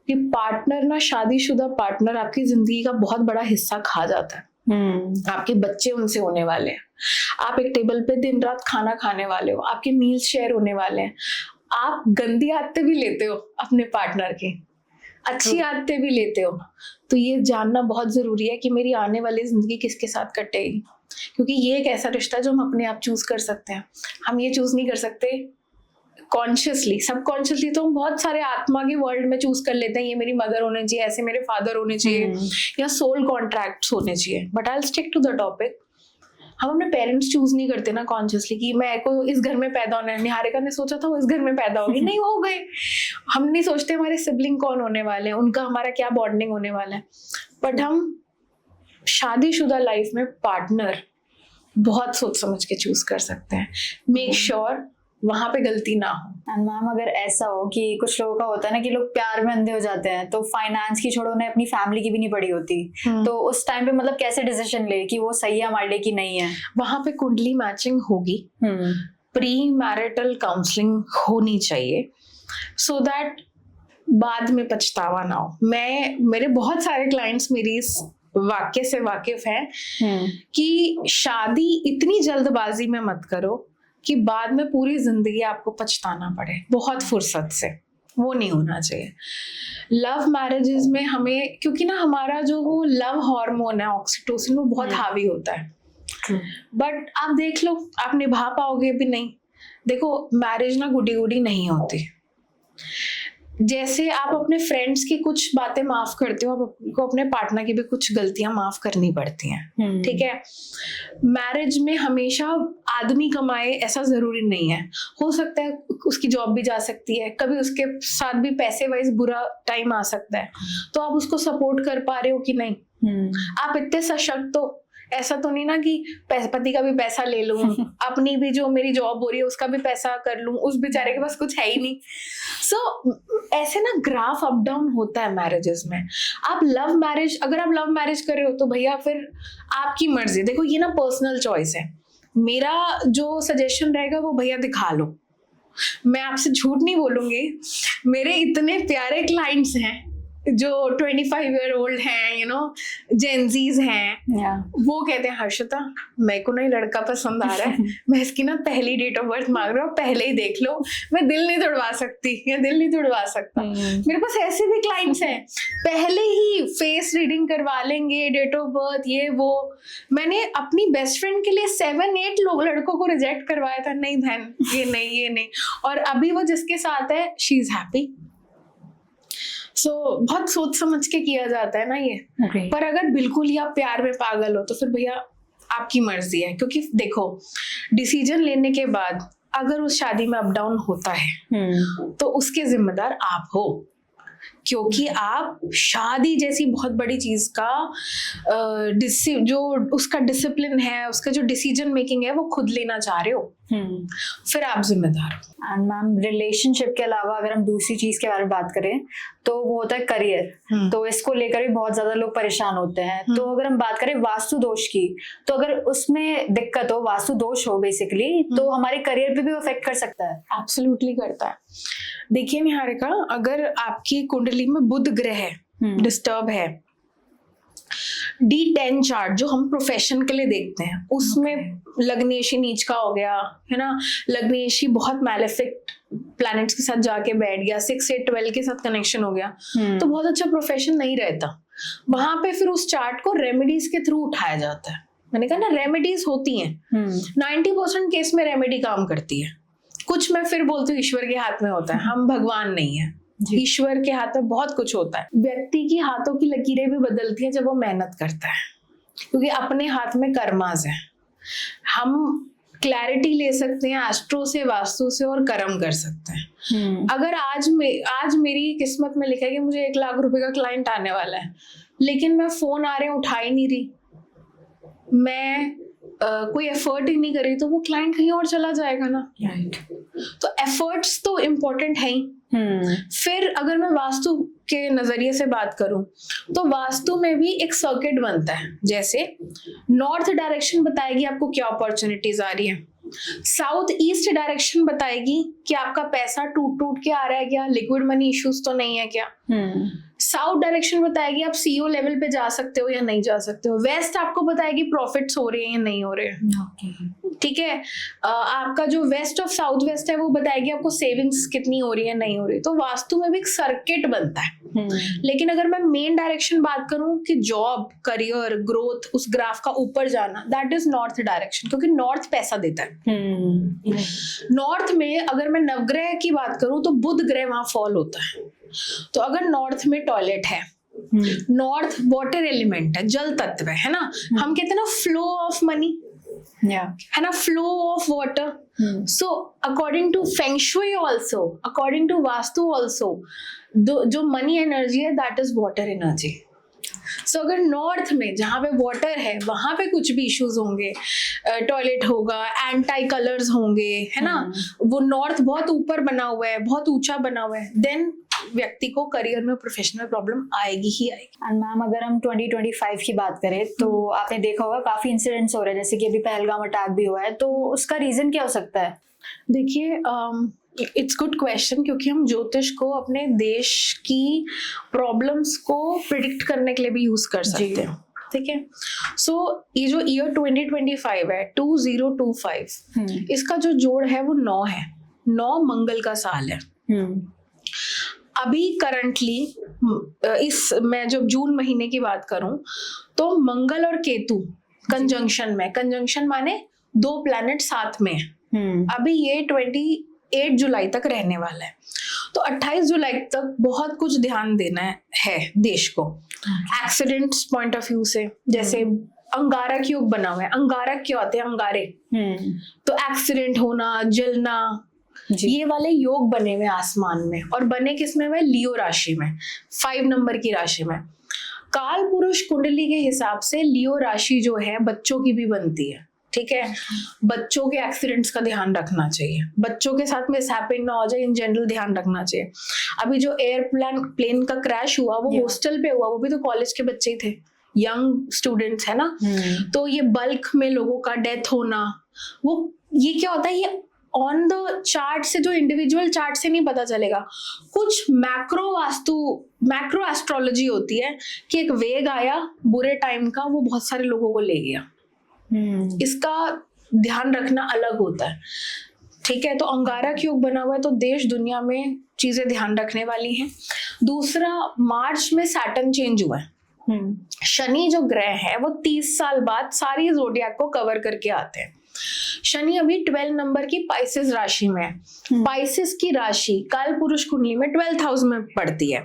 A: कि पार्टनर ना, शादीशुदा पार्टनर आपकी जिंदगी का बहुत बड़ा हिस्सा खा जाता है। आपके बच्चे उनसे होने वाले हैं, आप एक टेबल पे दिन रात खाना खाने वाले हो, आपके मील्स शेयर होने वाले हैं, आप गंदी आदतें भी लेते हो अपने पार्टनर की, अच्छी आदतें भी लेते हो। तो ये जानना बहुत जरूरी है कि मेरी आने वाली जिंदगी किसके साथ कटेगी, क्योंकि ये एक ऐसा रिश्ता जो हम अपने आप चूज कर सकते हैं। हम ये चूज नहीं कर सकते कॉन्शियसली, सबकॉन्शियसली तो हम बहुत सारे आत्मा के वर्ल्ड में चूज कर लेते हैं, ये मेरी मदर होने चाहिए, ऐसे मेरे फादर होने चाहिए, या सोल कॉन्ट्रैक्ट्स होने चाहिए। But I will stick to the topic. हम अपने पेरेंट्स चूज नहीं करते ना कॉन्शियसली कि मैं को इस घर में पैदा होना है। निहारिका ने सोचा था वो इस घर में पैदा होगी, नहीं हो गए। हम नहीं सोचते हमारे सिबलिंग कौन होने वाले हैं, उनका हमारा क्या बॉन्डिंग होने वाला है। बट हम शादीशुदा लाइफ में पार्टनर बहुत सोच समझ के चूज कर सकते हैं। मेक श्योर वहां पे गलती ना हो।
B: एंड मैम, अगर ऐसा हो कि कुछ लोगों का होता है ना कि लोग प्यार में अंधे हो जाते हैं, तो फाइनेंस की छोड़ो, उन्हें अपनी फैमिली की भी नहीं पड़ी होती, तो उस टाइम पे मतलब कैसे डिसीजन ले कि वो सही है हमारे लिए कि नहीं है?
A: वहां पे कुंडली मैचिंग होगी, प्री मैरिटल काउंसलिंग होनी चाहिए, सो दैट बाद में पछतावा ना हो। मेरे बहुत सारे क्लाइंट्स मेरी इस वाक्य से वाकिफ हैं कि शादी इतनी जल्दबाजी में मत करो कि बाद में पूरी जिंदगी आपको पछताना पड़े बहुत फुर्सत से। वो नहीं होना चाहिए। लव मैरिजेस में हमें, क्योंकि ना हमारा जो वो लव हार्मोन है ऑक्सीटोसिन, वो बहुत हावी होता है। बट आप देख लो, आप निभा पाओगे भी नहीं। देखो, मैरिज ना गुडी गुडी नहीं होती। जैसे आप अपने फ्रेंड्स की कुछ बातें माफ करते हो, आपको अपने पार्टनर की भी कुछ गलतियां माफ करनी पड़ती हैं, ठीक है। मैरिज में हमेशा आदमी कमाए ऐसा जरूरी नहीं है। हो सकता है उसकी जॉब भी जा सकती है, कभी उसके साथ भी पैसे वाइज बुरा टाइम आ सकता है, तो आप उसको सपोर्ट कर पा रहे हो कि नहीं? आप इतने सशक्त हो, ऐसा तो नहीं ना कि पति का भी पैसा ले लूं, अपनी भी जो मेरी जॉब हो रही है उसका भी पैसा कर लूं, उस बेचारे के पास कुछ है ही नहीं। ऐसे ना ग्राफ अप डाउन होता है मैरिजेस में। अगर आप लव मैरिज कर रहे हो तो भैया फिर आपकी मर्जी। देखो, ये ना पर्सनल चॉइस है। मेरा जो सजेशन रहेगा वो भैया दिखा लो। मैं आपसे झूठ नहीं बोलूंगी, मेरे इतने प्यारे क्लाइंट्स हैं जो 25 ईयर ओल्ड हैं, जेंजीज हैं, वो कहते हैं हर्षिता मेरे को नहीं लड़का पसंद आ रहा है, मैं इसकी ना पहली डेट ऑफ बर्थ मांग रहा हूँ, पहले ही देख लो, मैं दिल नहीं तोड़वा सकती या दिल नहीं तोड़वा सकता। मेरे पास ऐसे भी क्लाइंट्स हैं, पहले ही फेस रीडिंग करवा लेंगे, डेट ऑफ बर्थ, ये वो। मैंने अपनी बेस्ट फ्रेंड के लिए 7-8 लड़कों को रिजेक्ट करवाया था, नहीं बहन ये नहीं, और अभी वो जिसके साथ है शी इज हैप्पी। बहुत सोच समझ के किया जाता है ना ये। पर अगर बिल्कुल ही आप प्यार में पागल हो तो फिर भैया आपकी मर्जी है। क्योंकि देखो, डिसीजन लेने के बाद अगर उस शादी में अप डाउन होता है तो उसके जिम्मेदार आप हो। क्योंकि आप शादी जैसी बहुत बड़ी चीज का जो उसका डिसिप्लिन है, उसका जो डिसीजन मेकिंग है वो खुद लेना चाह रहे हो, फिर आप जिम्मेदार हो।
B: एंड मैम रिलेशनशिप के अलावा अगर हम दूसरी चीज के बारे में बात करें तो वो होता है करियर। तो इसको लेकर भी बहुत ज्यादा लोग परेशान होते हैं। तो अगर हम बात करें वास्तु दोष की, तो अगर उसमें दिक्कत हो, वास्तु दोष हो बेसिकली, तो हमारे करियर पे भी अफेक्ट कर सकता है।
A: एब्सोल्युटली करता है। देखिए निहारिका, अगर आपकी कुंडली में बुध ग्रह डिस्टर्ब है, D10 चार्ट जो हम प्रोफेशन के लिए देखते हैं उसमें लग्नेशी नीच का हो गया है ना, लग्नेशी बहुत मैलेफिक प्लैनेट्स के साथ जाके बैठ गया, 6 8 12 के साथ कनेक्शन हो गया, तो बहुत अच्छा प्रोफेशन नहीं रहता वहां पे। फिर उस चार्ट को रेमेडीज के थ्रू उठाया जाता है। मैंने कहा ना, रेमेडीज होती हैं, 90% केस में रेमेडी काम करती है। कुछ मैं फिर बोलती हूँ ईश्वर के हाथ में होता है, हम भगवान नहीं है, ईश्वर के हाथ में बहुत कुछ होता है। व्यक्ति की हाथों की लकीरें भी बदलती हैं जब वो मेहनत करता है, क्योंकि अपने हाथ में कर्मास है। हम क्लैरिटी ले सकते हैं एस्ट्रो से, वास्तु से, और कर्म कर सकते हैं। अगर आज मेरी किस्मत में लिखा है कि मुझे 1 लाख रुपए का क्लाइंट आने वाला है, लेकिन मैं फोन आ रहे हैं उठा ही नहीं रही, मैं कोई एफर्ट ही नहीं करी, तो वो क्लाइंट कहीं और चला जाएगा ना।
B: राइट।
A: तो एफर्ट्स तो इम्पोर्टेंट है ही। फिर अगर मैं वास्तु के नजरिए से बात करूं तो वास्तु में भी एक सर्किट बनता है। जैसे नॉर्थ डायरेक्शन बताएगी आपको क्या अपॉर्चुनिटीज आ रही है, साउथ ईस्ट डायरेक्शन बताएगी कि आपका पैसा टूट टूट के आ रहा है क्या, लिक्विड मनी इश्यूज तो नहीं है क्या। साउथ डायरेक्शन बताएगी आप सीईओ लेवल पे जा सकते हो या नहीं जा सकते हो। वेस्ट आपको बताएगी प्रॉफिट्स हो रहे हैं या नहीं हो रहे हैं। ठीक है, आपका जो वेस्ट ऑफ साउथ वेस्ट है वो बताएगी आपको सेविंग्स कितनी हो रही है नहीं हो रही। तो वास्तु में भी एक सर्किट बनता है। लेकिन अगर मैं मेन डायरेक्शन बात करूं कि जॉब, करियर, ग्रोथ, उस ग्राफ का ऊपर जाना, दैट इज नॉर्थ डायरेक्शन, क्योंकि नॉर्थ पैसा देता है। नॉर्थ में अगर मैं नवग्रह की बात करूं तो बुध ग्रह वहां फॉल होता है। तो अगर नॉर्थ में टॉयलेट है, नॉर्थ वाटर एलिमेंट है, जल तत्व है ना, हम कहते हैं ना फ्लो ऑफ मनी, है ना, flow of water. So according to feng shui also, according to Vastu also, जो मनी एनर्जी है that is water energy. So अगर नॉर्थ में जहाँ पे वाटर है वहां पे कुछ भी इश्यूज होंगे, टॉयलेट होगा, एंटी कलर्स होंगे, है ना, वो नॉर्थ बहुत ऊपर बना हुआ है, बहुत ऊंचा बना हुआ है, देन व्यक्ति को करियर में प्रोफेशनल प्रॉब्लम आएगी ही आएगी।
B: एंड मैम अगर हम 2025 की बात करें तो आपने देखा होगा काफी इंसिडेंट्स हो रहे हैं, जैसे कि अभी पहलगाम अटैक भी हुआ है, तो उसका रीजन क्या हो सकता है?
A: देखिए, इट्स गुड क्वेश्चन, क्योंकि हम ज्योतिष को अपने देश की प्रॉब्लम्स को प्रिडिक्ट करने के लिए भी यूज कर सकते हैं। ठीक है, सो ये जो ईयर 2025 है 2025, इसका जो जोड़ है वो 9 है, 9 मंगल का साल है। अभी करंटली इस मैं जब जून महीने की बात करूं तो मंगल और केतु कंजंक्शन में, कंजंक्शन माने 2 प्लैनेट साथ में है। अभी ये 28 जुलाई तक रहने वाला है। तो 28 जुलाई तक बहुत कुछ ध्यान देना है देश को, एक्सीडेंट्स पॉइंट ऑफ व्यू से। जैसे अंगारक योग बना हुआ है, अंगारक क्या होते हैं, अंगारे, तो एक्सीडेंट होना, जलना, ये वाले योग बने हुए आसमान में, और बने किसमें हुए, लियो राशि में, 5 नंबर की राशि में। काल पुरुष कुंडली के हिसाब से लियो राशि जो है बच्चों की भी बनती है। ठीक है, बच्चों के एक्सीडेंट्स का ध्यान रखना चाहिए, बच्चों के साथ में हैपन ना हो जाए, इन जनरल ध्यान रखना चाहिए। अभी जो प्लेन का क्रैश हुआ वो हॉस्टल पे हुआ, वो भी तो कॉलेज के बच्चे ही थे, यंग स्टूडेंट्स है ना। तो ये बल्क में लोगों का डेथ होना, वो ये क्या होता है, ये ऑन द चार्ट से, जो इंडिविजुअल चार्ट से नहीं पता चलेगा। कुछ मैक्रो एस्ट्रोलॉजी होती है कि एक वेग आया बुरे टाइम का, वो बहुत सारे लोगों को ले गया। इसका ध्यान रखना अलग होता है। ठीक है, तो अंगारक योग बना हुआ है, तो देश दुनिया में चीजें ध्यान रखने वाली हैं। दूसरा, मार्च में सैटर्न चेंज हुआ है। शनि जो ग्रह है वो 30 साल बाद सारी ज़ोडिएक को कवर करके आते हैं। शनि अभी 12 नंबर की पाइसेस राशि में है। पाइसेस की राशि काल पुरुष कुंडली में 12th हाउस में पड़ती है।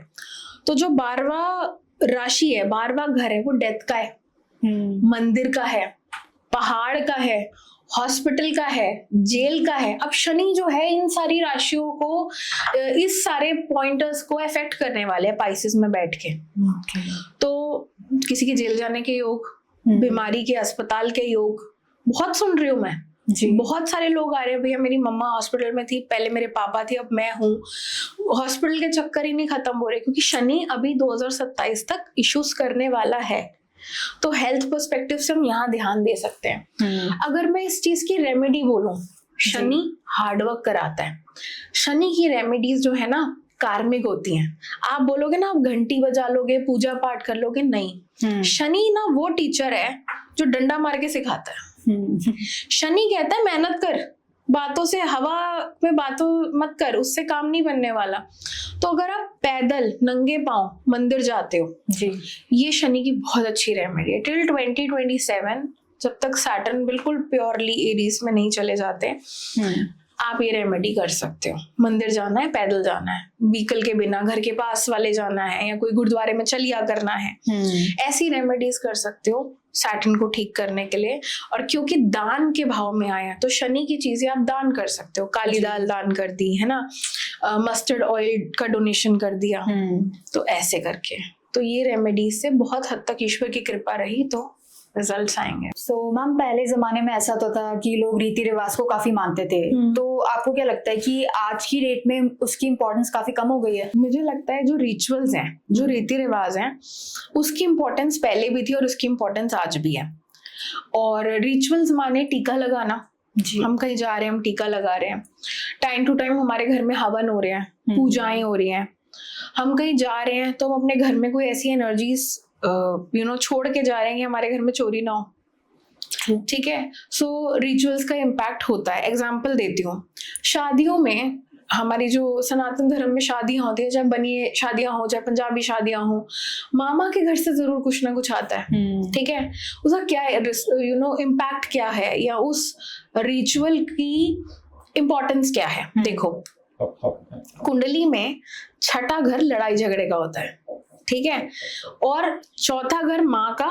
A: तो जो 12वां राशि है, 12वां घर है, वो डेथ का है, मंदिर का है, पहाड़ का है, हॉस्पिटल का है, जेल का है। अब शनि जो है इन सारी राशियों को, इस सारे पॉइंटर्स को अफेक्ट करने वाले हैं पाइसेस में बैठ के। तो किसी के जेल जाने के योग, बीमारी के, अस्पताल के योग बहुत सुन रही हूँ मैं जी। बहुत सारे लोग आ रहे हैं, भैया मेरी मम्मा हॉस्पिटल में थी, पहले मेरे पापा थे, अब मैं हूँ। हॉस्पिटल के चक्कर ही नहीं खत्म हो रहे, क्योंकि शनि अभी 2027 तक इश्यूज करने वाला है। तो हेल्थ पर्सपेक्टिव से हम यहाँ ध्यान दे सकते हैं। अगर मैं इस चीज की रेमेडी बोलूं, शनि हार्डवर्क कराता है। शनि की रेमेडीज जो है ना कार्मिक होती हैं। आप बोलोगे ना आप घंटी बजा लोगे, पूजा पाठ कर लोगे, नहीं। शनि ना वो टीचर है जो डंडा मार के सिखाता है। शनि कहता है मेहनत कर, बातों से, हवा में बातों मत कर, उससे काम नहीं बनने वाला। तो अगर आप पैदल नंगे पांव मंदिर जाते हो जी, ये शनि की बहुत अच्छी रेमेडी है। टिल 2027, जब तक सैटर्न बिल्कुल प्योरली एरीज में नहीं चले जाते, आप ये रेमेडी कर सकते हो। मंदिर जाना है, पैदल जाना है, व्हीकल के बिना, घर के पास वाले जाना है, या कोई गुरुद्वारे में चलिया करना है, ऐसी रेमेडीज कर सकते हो सैटर्न को ठीक करने के लिए। और क्योंकि दान के भाव में आया, तो शनि की चीजें आप दान कर सकते हो। काली दाल दान कर दी है ना, मस्टर्ड ऑयल का डोनेशन कर दिया, तो ऐसे करके, तो ये रेमेडीज से बहुत हद तक ईश्वर की कृपा रही तो रिजल्ट्स आएंगे।
B: सो मैम, पहले जमाने में ऐसा होता था कि लोग रीति रिवाज को काफी मानते थे, तो आपको क्या लगता है कि आज की डेट में उसकी इम्पोर्टेंस काफी कम हो गई है?
A: मुझे लगता है जो रिचुअल्स हैं, जो रीति रिवाज हैं, उसकी इम्पोर्टेंस पहले भी थी और उसकी इम्पोर्टेंस आज भी है। और रिचुअल्स माने टीका लगाना जी। हम कहीं जा रहे हैं, हम टीका लगा रहे हैं, टाइम टू टाइम हमारे घर में हवन हो रहे हैं, पूजाएं हो रही हैं। हम कहीं जा रहे हैं तो हम अपने घर में कोई ऐसी एनर्जीज छोड़ के जा रहे हैं कि हमारे घर में चोरी ना हो। ठीक है, सो रिचुअल्स का इम्पैक्ट होता है। एग्जाम्पल देती हूँ, शादियों में, हमारी जो सनातन धर्म में शादियां होती है, चाहे बनिए शादियां हो, चाहे पंजाबी शादियां हो, मामा के घर से जरूर कुछ ना कुछ आता है। ठीक है, उसका क्या है, इम्पैक्ट क्या है, या उस रिचुअल की इम्पोर्टेंस क्या है। देखो, कुंडली में छठा घर लड़ाई झगड़े का होता है, ठीक है, और चौथा घर माँ का,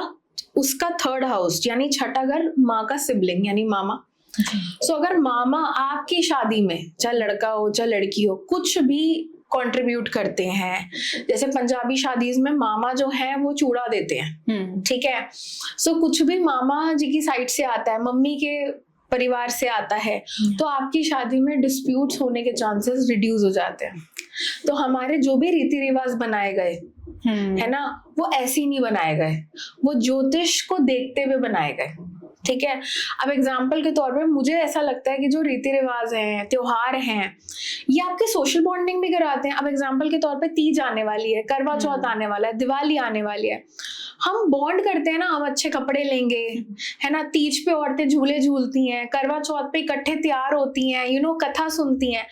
A: उसका थर्ड हाउस, यानी छठा घर माँ का सिबलिंग यानी मामा। सो अगर मामा आपकी शादी में, चाहे लड़का हो चाहे लड़की हो, कुछ भी कंट्रीब्यूट करते हैं, जैसे पंजाबी शादीज में मामा जो है वो चूड़ा देते हैं, ठीक है, सो कुछ भी मामा जी की साइड से आता है, मम्मी के परिवार से आता है, तो आपकी शादी में डिस्प्यूट्स होने के चांसेस रिड्यूस हो जाते हैं। तो हमारे जो भी रीति रिवाज बनाए गए है ना, वो ऐसे ही नहीं बनाए गए, वो ज्योतिष को देखते हुए बनाए गए। ठीक है, अब एग्जाम्पल के तौर पे मुझे ऐसा लगता है कि जो रीति रिवाज हैं, त्योहार हैं, ये आपके सोशल बॉन्डिंग भी कराते हैं। अब एग्जाम्पल के तौर पे तीज आने वाली है, करवा चौथ आने वाला है, दिवाली आने वाली है, हम बॉन्ड करते हैं ना, हम अच्छे कपड़े लेंगे, है ना, तीज पे औरतें झूले झूलती हैं, करवा चौथ पे इकट्ठे तैयार होती हैं, कथा सुनती हैं।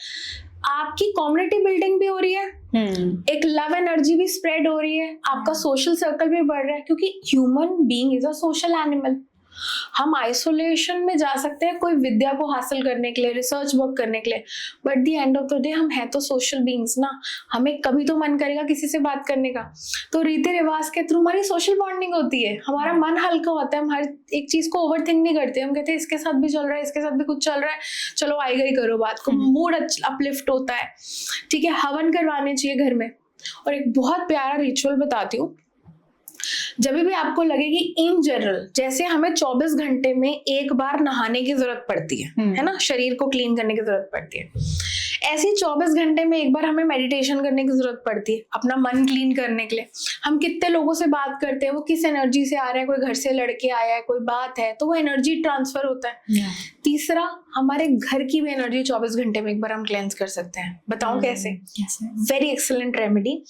A: आपकी कम्युनिटी बिल्डिंग भी हो रही है, एक लव एनर्जी भी स्प्रेड हो रही है, आपका सोशल सर्कल भी बढ़ रहा है, क्योंकि human being is a social animal. हम आइसोलेशन में जा सकते हैं कोई विद्या को हासिल करने के लिए, रिसर्च वर्क करने के लिए, but the end of the day हम हैं तो सोशल बीइंग्स ना, हमें कभी तो मन करेगा किसी से बात करने का। तो रीति रिवाज के थ्रू हमारी सोशल बॉन्डिंग होती है, हमारा मन हल्का होता है, हम हर एक चीज को ओवरथिंक नहीं करते। हम कहते हैं इसके साथ भी चल रहा है, इसके साथ भी कुछ चल रहा है, चलो आएगा ही करो बात को, मूड अपलिफ्ट होता है। ठीक है, हवन करवाने चाहिए घर में। और एक बहुत प्यारा रिचुअल बताती हूँ, जब भी आपको लगे कि इन जनरल, जैसे हमें 24 घंटे में एक बार नहाने की जरूरत पड़ती है ना, शरीर को क्लीन करने की जरूरत पड़ती है, ऐसे 24 घंटे में एक बार हमें मेडिटेशन करने की जरूरत पड़ती है अपना मन क्लीन करने के लिए। हम कितने लोगों से बात करते हैं, वो किस एनर्जी से आ रहे हैं, कोई घर से लड़के आया है, कोई बात है, तो वो एनर्जी ट्रांसफर होता है। तीसरा, हमारे घर की भी एनर्जी 24 घंटे में एक बार हम क्लेंस कर सकते हैं। बताओ कैसे? Very excellent remedy.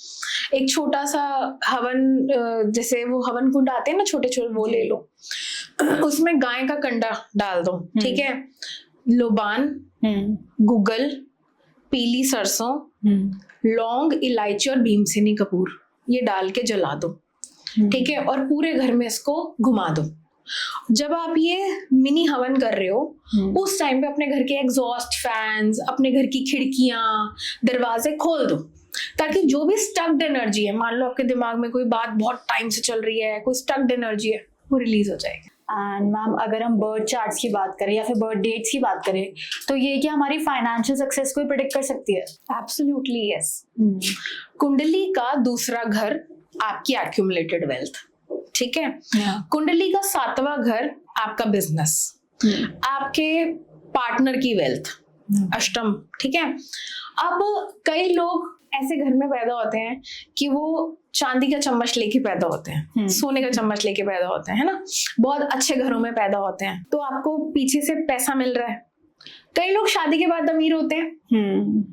A: एक छोटा सा हवन, जैसे वो हवन कुंड आते हैं ना छोटे छोटे, वो ले लो, उसमें गाय का कंडा डाल दो, ठीक है, लोबान, गूगल, पीली सरसों, लौंग, इलायची और भीमसेनी कपूर, ये डाल के जला दो, ठीक है, और पूरे घर में इसको घुमा दो। जब आप ये मिनी हवन कर रहे हो, उस टाइम पे अपने घर के एग्जॉस्ट फैंस, अपने घर की खिड़कियां, दरवाजे खोल दो, ताकि जो भी स्टक्ड एनर्जी है, मान लो आपके दिमाग में कोई बात बहुत टाइम से चल रही है, कोई स्टक्ड एनर्जी है, वो रिलीज हो जाएगी।
B: एंड मैम अगर हम बर्थ चार्ट्स की बात करें या फिर बर्थ डेट्स की बात करें तो ये क्या हमारी फाइनेंशियल सक्सेस को प्रेडिक्ट कर सकती है?
A: Absolutely yes. कुंडली का दूसरा घर आपकी एक्यूमुलेटेड वेल्थ, ठीक है। कुंडली का 7वां घर आपका बिजनेस, आपके पार्टनर की वेल्थ, अष्टम, ठीक है। अब कई लोग ऐसे घर में पैदा होते हैं कि वो चांदी का चम्मच लेके पैदा होते हैं, सोने का चम्मच लेके पैदा होते हैं, है ना। बहुत अच्छे घरों में पैदा होते हैं तो आपको पीछे से पैसा मिल रहा है। कई लोग शादी के बाद अमीर होते हैं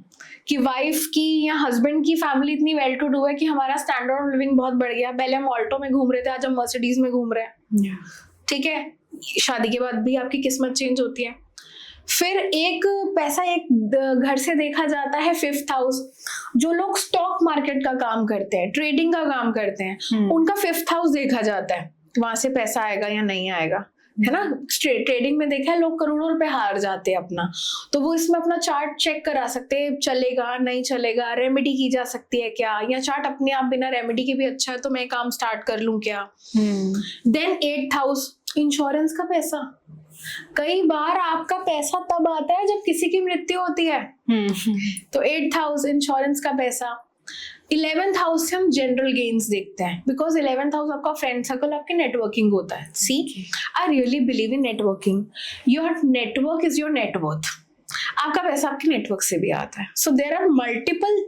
A: कि वाइफ की या हस्बैंड की फैमिली इतनी वेल टू डू है कि हमारा स्टैंडर्ड ऑफ लिविंग बहुत बढ़ गया। पहले हम ऑल्टो में घूम रहे थे, आज हम मर्सिडीज में घूम रहे हैं, ठीक है। शादी के बाद भी आपकी किस्मत चेंज होती है। फिर एक पैसा एक घर से देखा जाता है 5th हाउस। जो लोग स्टॉक मार्केट का काम करते हैं, ट्रेडिंग का काम करते हैं, उनका 5th हाउस देखा जाता है, वहां से पैसा आएगा या नहीं आएगा, है ना। ट्रेडिंग में देखा है लोग करोड़ों रुपए हार जाते हैं अपना, तो वो इसमें अपना चार्ट चेक करा सकते हैं, चलेगा नहीं चलेगा, रेमेडी की जा सकती है क्या, या चार्ट अपने आप बिना रेमेडी के भी अच्छा है तो मैं काम स्टार्ट कर लूं क्या। देन 8th हाउस, इंश्योरेंस का पैसा। कई बार आपका पैसा तब आता है जब किसी की मृत्यु होती है, तो 8th हाउस इंश्योरेंस का पैसा। 11th हाउस से हम जनरल गेन्स देखते हैं, बिकॉज 11th हाउस आपका फ्रेंड सर्कल, आपकी नेटवर्किंग होता है। See, I really believe in networking. Your network is your net worth. आपका पैसा आपके नेटवर्क से भी आता है। So there are multiple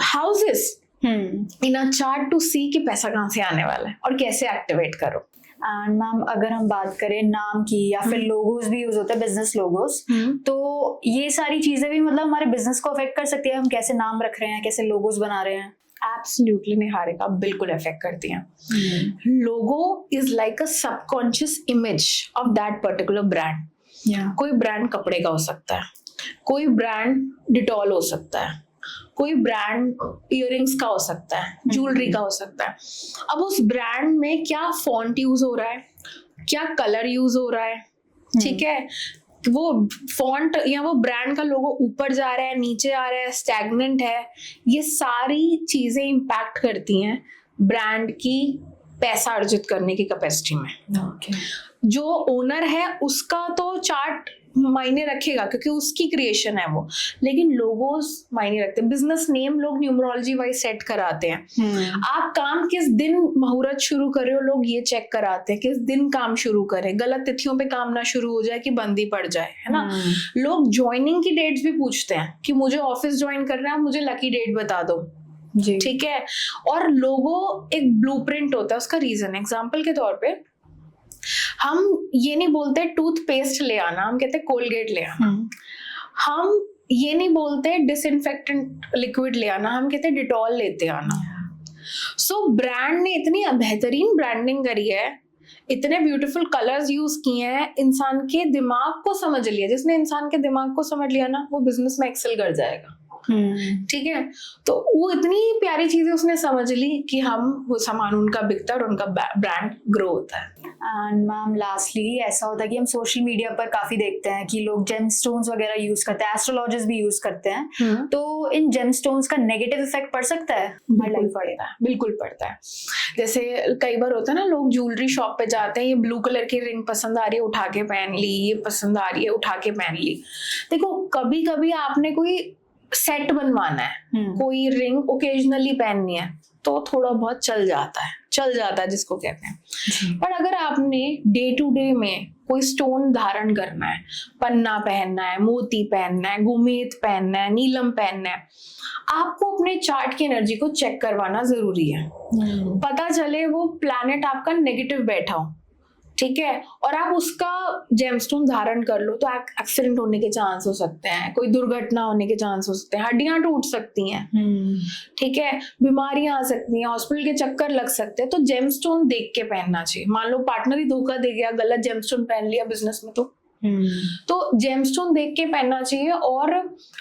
A: houses in a chart to see कि पैसा कहाँ से आने वाला है और कैसे एक्टिवेट करो।
B: एंड मैम अगर हम बात करें नाम की या फिर लोगोस भी यूज होते हैं, बिजनेस लोगोस, तो ये सारी चीजें भी मतलब हमारे बिजनेस को अफेक्ट कर सकती है। हम कैसे नाम रख रहे हैं, कैसे लोगोस बना रहे हैं?
A: एब्सोल्युटली निहारिका, बिल्कुल अफेक्ट करती हैं। लोगो is like a subconscious image of that particular brand. कोई ब्रांड कपड़े का हो सकता है, कोई ब्रांड डिटॉल हो सकता है, कोई ब्रांड इयररिंग्स का हो सकता है, ज्वेलरी का हो सकता है। अब उस ब्रांड में क्या फॉन्ट यूज हो रहा है, क्या कलर यूज हो रहा है, ठीक है, वो फॉन्ट या वो ब्रांड का लोगो ऊपर जा रहा है, नीचे आ रहा है, स्टैग्नेंट है, ये सारी चीजें इम्पैक्ट करती हैं ब्रांड की पैसा अर्जित करने की कैपेसिटी में। जो ओनर है उसका तो चार्ट मायने रखेगा क्योंकि उसकी क्रिएशन है वो, लेकिन लोगोस मायने रखते हैं। बिजनेस नेम लोग न्यूमरोलॉजी वाइज सेट कराते हैं। आप काम किस दिन मुहूर्त शुरू कर रहे हो, लोग ये चेक कराते हैं किस दिन काम शुरू करें, गलत तिथियों पे काम ना शुरू हो जाए कि बंदी पड़ जाए, है ना। लोग ज्वाइनिंग की डेट्स भी पूछते हैं कि मुझे ऑफिस ज्वाइन करना है, मुझे लकी डेट बता दो, ठीक है। और लोगो एक ब्लूप्रिंट होता है, उसका रीजन एग्जाम्पल के तौर पे हम ये नहीं बोलते टूथपेस्ट ले आना, हम कहते कोलगेट ले आना। हम ये नहीं बोलते डिसइंफेक्टेंट लिक्विड ले आना, हम कहते डिटॉल लेते आना। सो ब्रांड ने इतनी बेहतरीन ब्रांडिंग करी है, इतने ब्यूटीफुल कलर्स यूज किए हैं, इंसान के दिमाग को समझ लिया। जिसने इंसान के दिमाग को समझ लिया ना, वो बिजनेस में एक्सेल कर जाएगा, ठीक है। तो वो इतनी प्यारी चीजें उसने समझ ली कि हम वो सामान उनका बिकता है और उनका ब्रांड ग्रो होता है।
B: एंड मैम लास्टली ऐसा होता है कि हम सोशल मीडिया पर काफी देखते हैं कि लोग जेमस्टोन्स वगैरह यूज करते हैं, एस्ट्रोलॉजिस्ट भी यूज करते हैं, तो इन जेमस्टोन्स का नेगेटिव इफेक्ट पड़ सकता है?
A: बिल्कुल पड़ता है, बिल्कुल पड़ता है। जैसे कई बार होता है ना, लोग ज्वेलरी शॉप पे जाते हैं, ये ब्लू कलर की रिंग पसंद आ रही है उठा के पहन ली, ये पसंद आ रही है उठा के पहन ली। देखो कभी कभी आपने कोई सेट बनवाना है, कोई रिंग ओकेजनली पहननी है तो थोड़ा बहुत चल जाता है जिसको कहते हैं। पर अगर आपने डे टू डे में कोई स्टोन धारण करना है, पन्ना पहनना है, मोती पहनना है, गोमेद पहनना है, नीलम पहनना है, आपको अपने चार्ट की एनर्जी को चेक करवाना जरूरी है। पता चले वो प्लैनेट आपका नेगेटिव बैठा हो, ठीक है, और आप उसका जेमस्टोन धारण कर लो तो एक्सीडेंट होने के चांस हो सकते हैं, कोई दुर्घटना होने के चांस हो सकते हैं, हड्डियां टूट सकती हैं, ठीक है, बीमारियां आ सकती हैं, हॉस्पिटल के चक्कर लग सकते हैं। तो जेमस्टोन देख के पहनना चाहिए। मान लो पार्टनर ही धोखा दे गया, गलत जेमस्टोन पहन लिया बिजनेस में, तो जेमस्टोन देख के पहनना चाहिए। और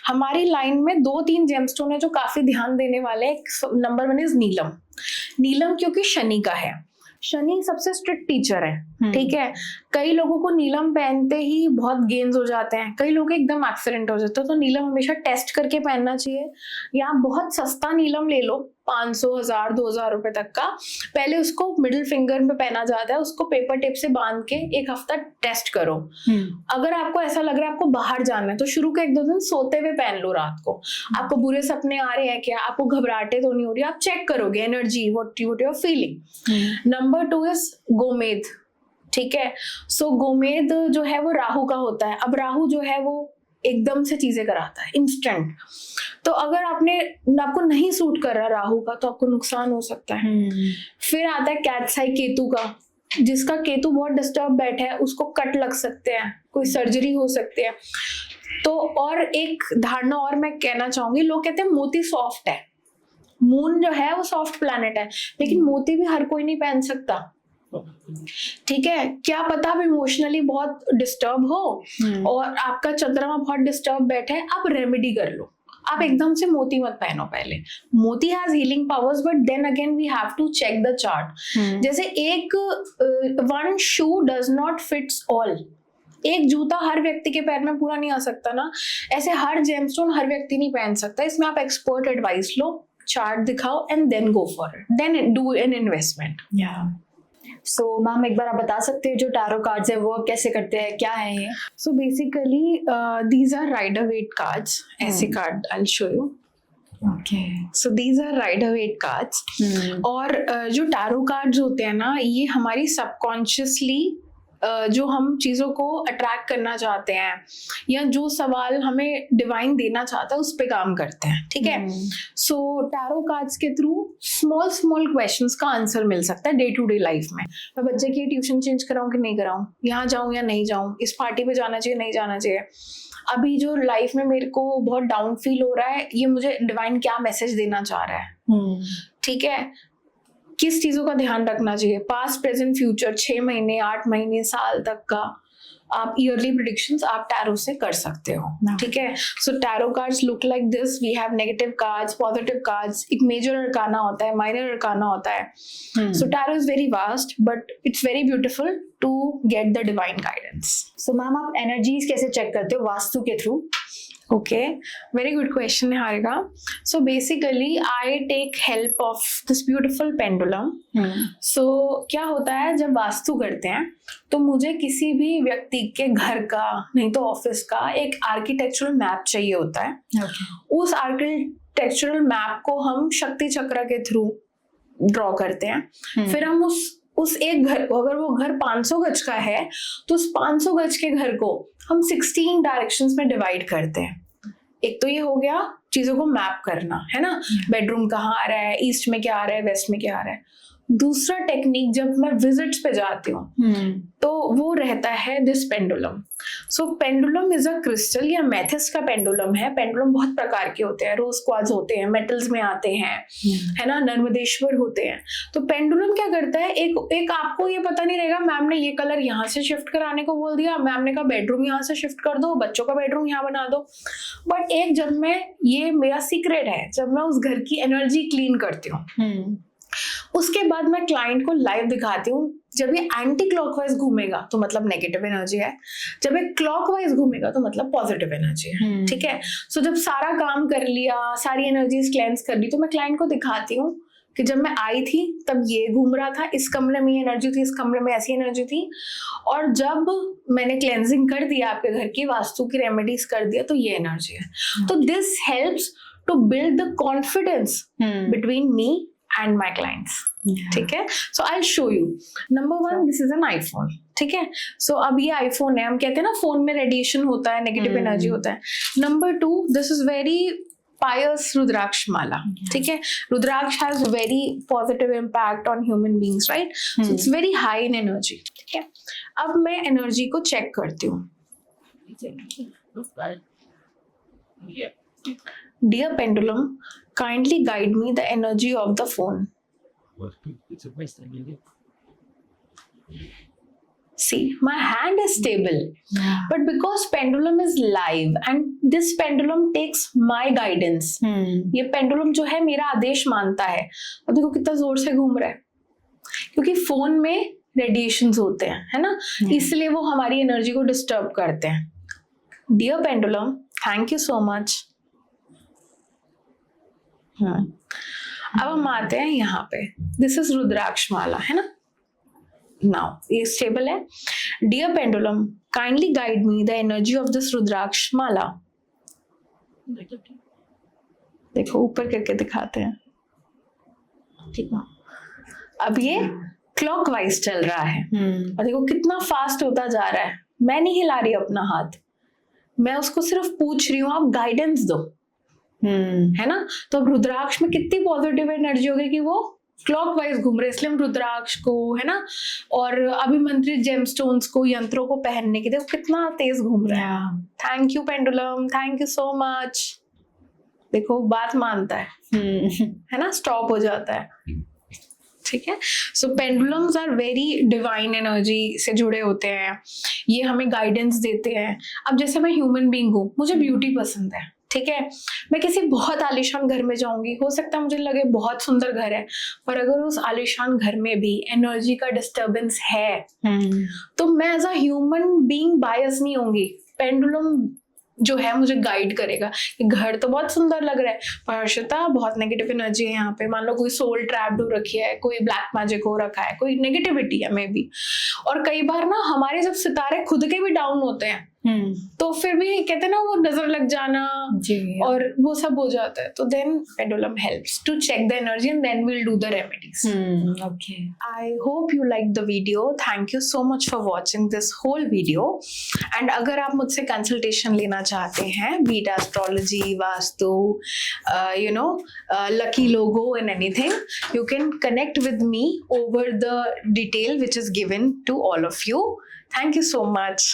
A: हमारी लाइन में 2-3 जेमस्टोन है जो काफी ध्यान देने वाले हैं। नंबर 1 इज नीलम। नीलम क्योंकि शनि का है, शनि सबसे स्ट्रिक्ट टीचर है, ठीक है। कई लोगों को नीलम पहनते ही बहुत गेन्स हो जाते हैं, कई लोग एकदम एक्सीडेंट हो जाता है। तो नीलम हमेशा टेस्ट करके पहनना चाहिए, या बहुत सस्ता नीलम ले लो 500, 1000, 2000 रुपए तक का। पहले उसको मिडिल फिंगर में पहना जाता है, उसको पेपर टेप से बांध के 1 हफ्ता टेस्ट करो। अगर आपको ऐसा लग रहा है आपको बाहर जाना है तो शुरू के 1-2 दिन सोते हुए पहन लो रात को। आपको बुरे सपने आ रहे हैं क्या, आपको घबराहटे तो नहीं हो रही, आप चेक करोगे energy what you are feeling. Number 2 is gomed, ठीक है। सो गोमेद जो है वो राहु का होता है। अब राहु जो है वो एकदम से चीजें कराता है, इंस्टेंट। तो अगर आपको नहीं सूट कर रहा राहु का तो आपको नुकसान हो सकता है। फिर आता है कैट्स आई केतु का, जिसका केतु बहुत डिस्टर्ब बैठा है उसको कट लग सकते हैं, कोई सर्जरी हो सकती है। तो और एक धारणा और मैं कहना चाहूंगी, लोग कहते हैं मोती सॉफ्ट है, मून जो है वो सॉफ्ट प्लैनेट है, लेकिन मोती भी हर कोई नहीं पहन सकता, ठीक है। क्या पता आप इमोशनली बहुत डिस्टर्ब हो और आपका चंद्रमा बहुत डिस्टर्ब बैठा है, आप रेमेडी कर लो। आप एकदम से मोती मत पहनो। पहले moti has healing powers, but then again we have to check the chart. जैसे एक one shoe does not fits all, एक जूता हर व्यक्ति के पैर में पूरा नहीं आ सकता ना, ऐसे हर जेमस्टोन हर व्यक्ति नहीं पहन सकता। इसमें आप एक्सपर्ट एडवाइस लो, चार्ट दिखाओ and then go for it, then do an investment.
B: So ma'am एक बार आप बता सकते हैं जो टैरो कार्ड्स है वो कैसे करते हैं, क्या है ये?
A: So basically these are Rider Waite cards. ऐसे card I will show you.
B: Okay,
A: so these are Rider Waite cards. और जो टैरो कार्ड्स होते हैं ना, ये हमारी सबकॉन्शियसली जो हम चीज़ों को अट्रैक्ट करना चाहते हैं या जो सवाल हमें डिवाइन देना चाहता है उस पे काम करते हैं, ठीक है। सो टैरो कार्ड्स के थ्रू स्मॉल स्मॉल क्वेश्चंस का आंसर मिल सकता है डे टू डे लाइफ में। मैं बच्चे की ट्यूशन चेंज कराऊं कि नहीं कराऊं, यहाँ जाऊं या नहीं जाऊं, इस पार्टी पे जाना चाहिए नहीं जाना चाहिए, अभी जो लाइफ में मेरे को बहुत डाउन फील हो रहा है, ये मुझे डिवाइन क्या मैसेज देना चाह रहा है, ठीक है। किस चीजों का ध्यान रखना चाहिए, पास्ट प्रेजेंट फ्यूचर, 6 महीने 8 महीने साल तक का आप ईयरली प्रेडिक्शंस आप टैरो से कर सकते हो, ठीक है। So tarot cards look like this. We have negative cards, positive cards, एक मेजर अरकाना होता है, माइनर अरकाना होता है। So tarot is very vast but it's very beautiful to get the divine guidance.
B: So ma'am आप एनर्जीज कैसे चेक करते हो वास्तु के through?
A: Okay, very good question, Niharika. So basically, I take help of this beautiful pendulum. So क्या होता है जब वास्तु करते हैं तो मुझे किसी भी व्यक्ति के घर का नहीं तो ऑफिस का एक आर्किटेक्चरल मैप चाहिए होता है। उस आर्किटेक्चरल मैप को हम शक्ति चक्र के थ्रू ड्रॉ करते हैं। फिर हम उस एक घर को, अगर वो घर 500 गज का है तो उस 500 गज के घर को हम 16 डायरेक्शंस में डिवाइड करते हैं। एक तो ये हो गया चीजों को मैप करना, है ना, बेडरूम कहाँ आ रहा है, ईस्ट में क्या आ रहा है, वेस्ट में क्या आ रहा है। दूसरा टेक्निक, जब मैं विजिट्स पे जाती हूँ तो वो रहता है this pendulum. So pendulum is a crystal या मेथिस्ट का पेंडुलम है। पेंडुलम बहुत प्रकार के होते हैं, रोज क्वार्ट्ज होते हैं, मेटल्स में आते हैं, है ना, नर्मदेश्वर होते हैं। तो पेंडुलम क्या करता है, एक आपको ये पता नहीं रहेगा मैम ने ये कलर यहाँ से शिफ्ट कराने को बोल दिया, मैम ने कहा बेडरूम यहाँ से शिफ्ट कर दो, बच्चों का बेडरूम यहाँ बना दो। बट एक जब मैं, ये मेरा सीक्रेट है, जब मैं उस घर की एनर्जी क्लीन करती हूँ उसके बाद मैं क्लाइंट को लाइव दिखाती हूँ। जब ये एंटी क्लॉकवाइज घूमेगा तो मतलब नेगेटिव एनर्जी है, जब ये क्लॉकवाइज घूमेगा तो मतलब पॉजिटिव एनर्जी है, ठीक है। सो जब सारा काम कर लिया, सारी एनर्जीज क्लेंस कर ली, तो मैं क्लाइंट को दिखाती हूँ कि जब मैं आई थी तब ये घूम रहा था, इस कमरे में ये एनर्जी थी, इस कमरे में ऐसी एनर्जी थी, और जब मैंने क्लेंजिंग कर दिया, आपके घर की वास्तु की रेमेडीज कर दिया, तो ये एनर्जी है। तो this helps to build the confidence between me and my clients, ठीक है। So I'll show you. Number 1, this is an iPhone, ठीक है। So अब ये iPhone है, हम कहते हैं ना फोन में रेडिएशन होता है, नेगेटिव एनर्जी होता है। Number 2, this is very pious रुद्राक्ष माला, ठीक है। रुद्राक्ष has very positive impact on human beings, right? So it's very high in energy, ठीक है। अब मैं एनर्जी को चेक करती हूँ। Dear pendulum, kindly guide me the energy of the phone.
C: It's a waste, I believe.
A: See, my hand is stable, but because pendulum is live and this pendulum takes my guidance, ये pendulum जो है मेरा आदेश मानता है। अब देखो कितना जोर से घूम रहा है, क्योंकि फोन में रेडिएशंस होते हैं, है ना, इसलिए वो हमारी एनर्जी को डिस्टर्ब करते हैं। Dear pendulum, thank you so much. अब हम आते हैं यहाँ पे, दिस इज रुद्राक्ष माला, है ना. नाउ ये स्टेबल है. Dear pendulum, kindly guide me the energy of this rudraksha mala. देखो ऊपर करके दिखाते हैं. ठीक है, अब ये क्लॉकवाइज चल रहा है और देखो कितना फास्ट होता जा रहा है. मैं नहीं हिला रही अपना हाथ, मैं उसको सिर्फ पूछ रही हूँ आप गाइडेंस दो, है ना. तो अब रुद्राक्ष में कितनी पॉजिटिव एनर्जी होगी कि वो क्लॉकवाइज घूम रहे, इसलिए हम रुद्राक्ष को, है ना, और अभिमंत्रित जेमस्टोन्स को, यंत्रों को पहनने के, देखो कितना तेज घूम रहा है. Thank you pendulum, thank you so much. देखो बात मानता है ना, स्टॉप हो जाता है. ठीक है. So pendulums are very divine energy से जुड़े होते हैं, ये हमें गाइडेंस देते हैं. अब जैसे मैं ह्यूमन बीइंग हूँ, मुझे ब्यूटी पसंद है, ठीक है. मैं किसी बहुत आलीशान घर में जाऊंगी, हो सकता है मुझे लगे बहुत सुंदर घर है, पर अगर उस आलीशान घर में भी एनर्जी का डिस्टर्बेंस है तो मैं एज अ ह्यूमन बीइंग बायस नहीं होंगी. पेंडुलम जो है मुझे गाइड करेगा कि घर तो बहुत सुंदर लग रहा है पर हर्षिता बहुत नेगेटिव एनर्जी है यहाँ पे. मान लो कोई सोल ट्रैप्ड हो रखी है, कोई ब्लैक मैजिक हो रखा है, कोई नेगेटिविटी है मे बी. और कई बार ना हमारे जब सितारे खुद के भी डाउन होते हैं तो फिर भी कहते हैं ना वो नजर लग जाना और वो सब हो जाता है. तो then pendulum helps to check the energy and then we'll do the remedies.
B: Okay,
A: I hope you liked the video. Thank you so much for watching this whole video. And अगर आप मुझसे कंसल्टेशन लेना चाहते हैं, be it astrology, vastu, lucky logo and anything, you can connect with me over the detail which is given to all of you. Thank you so much.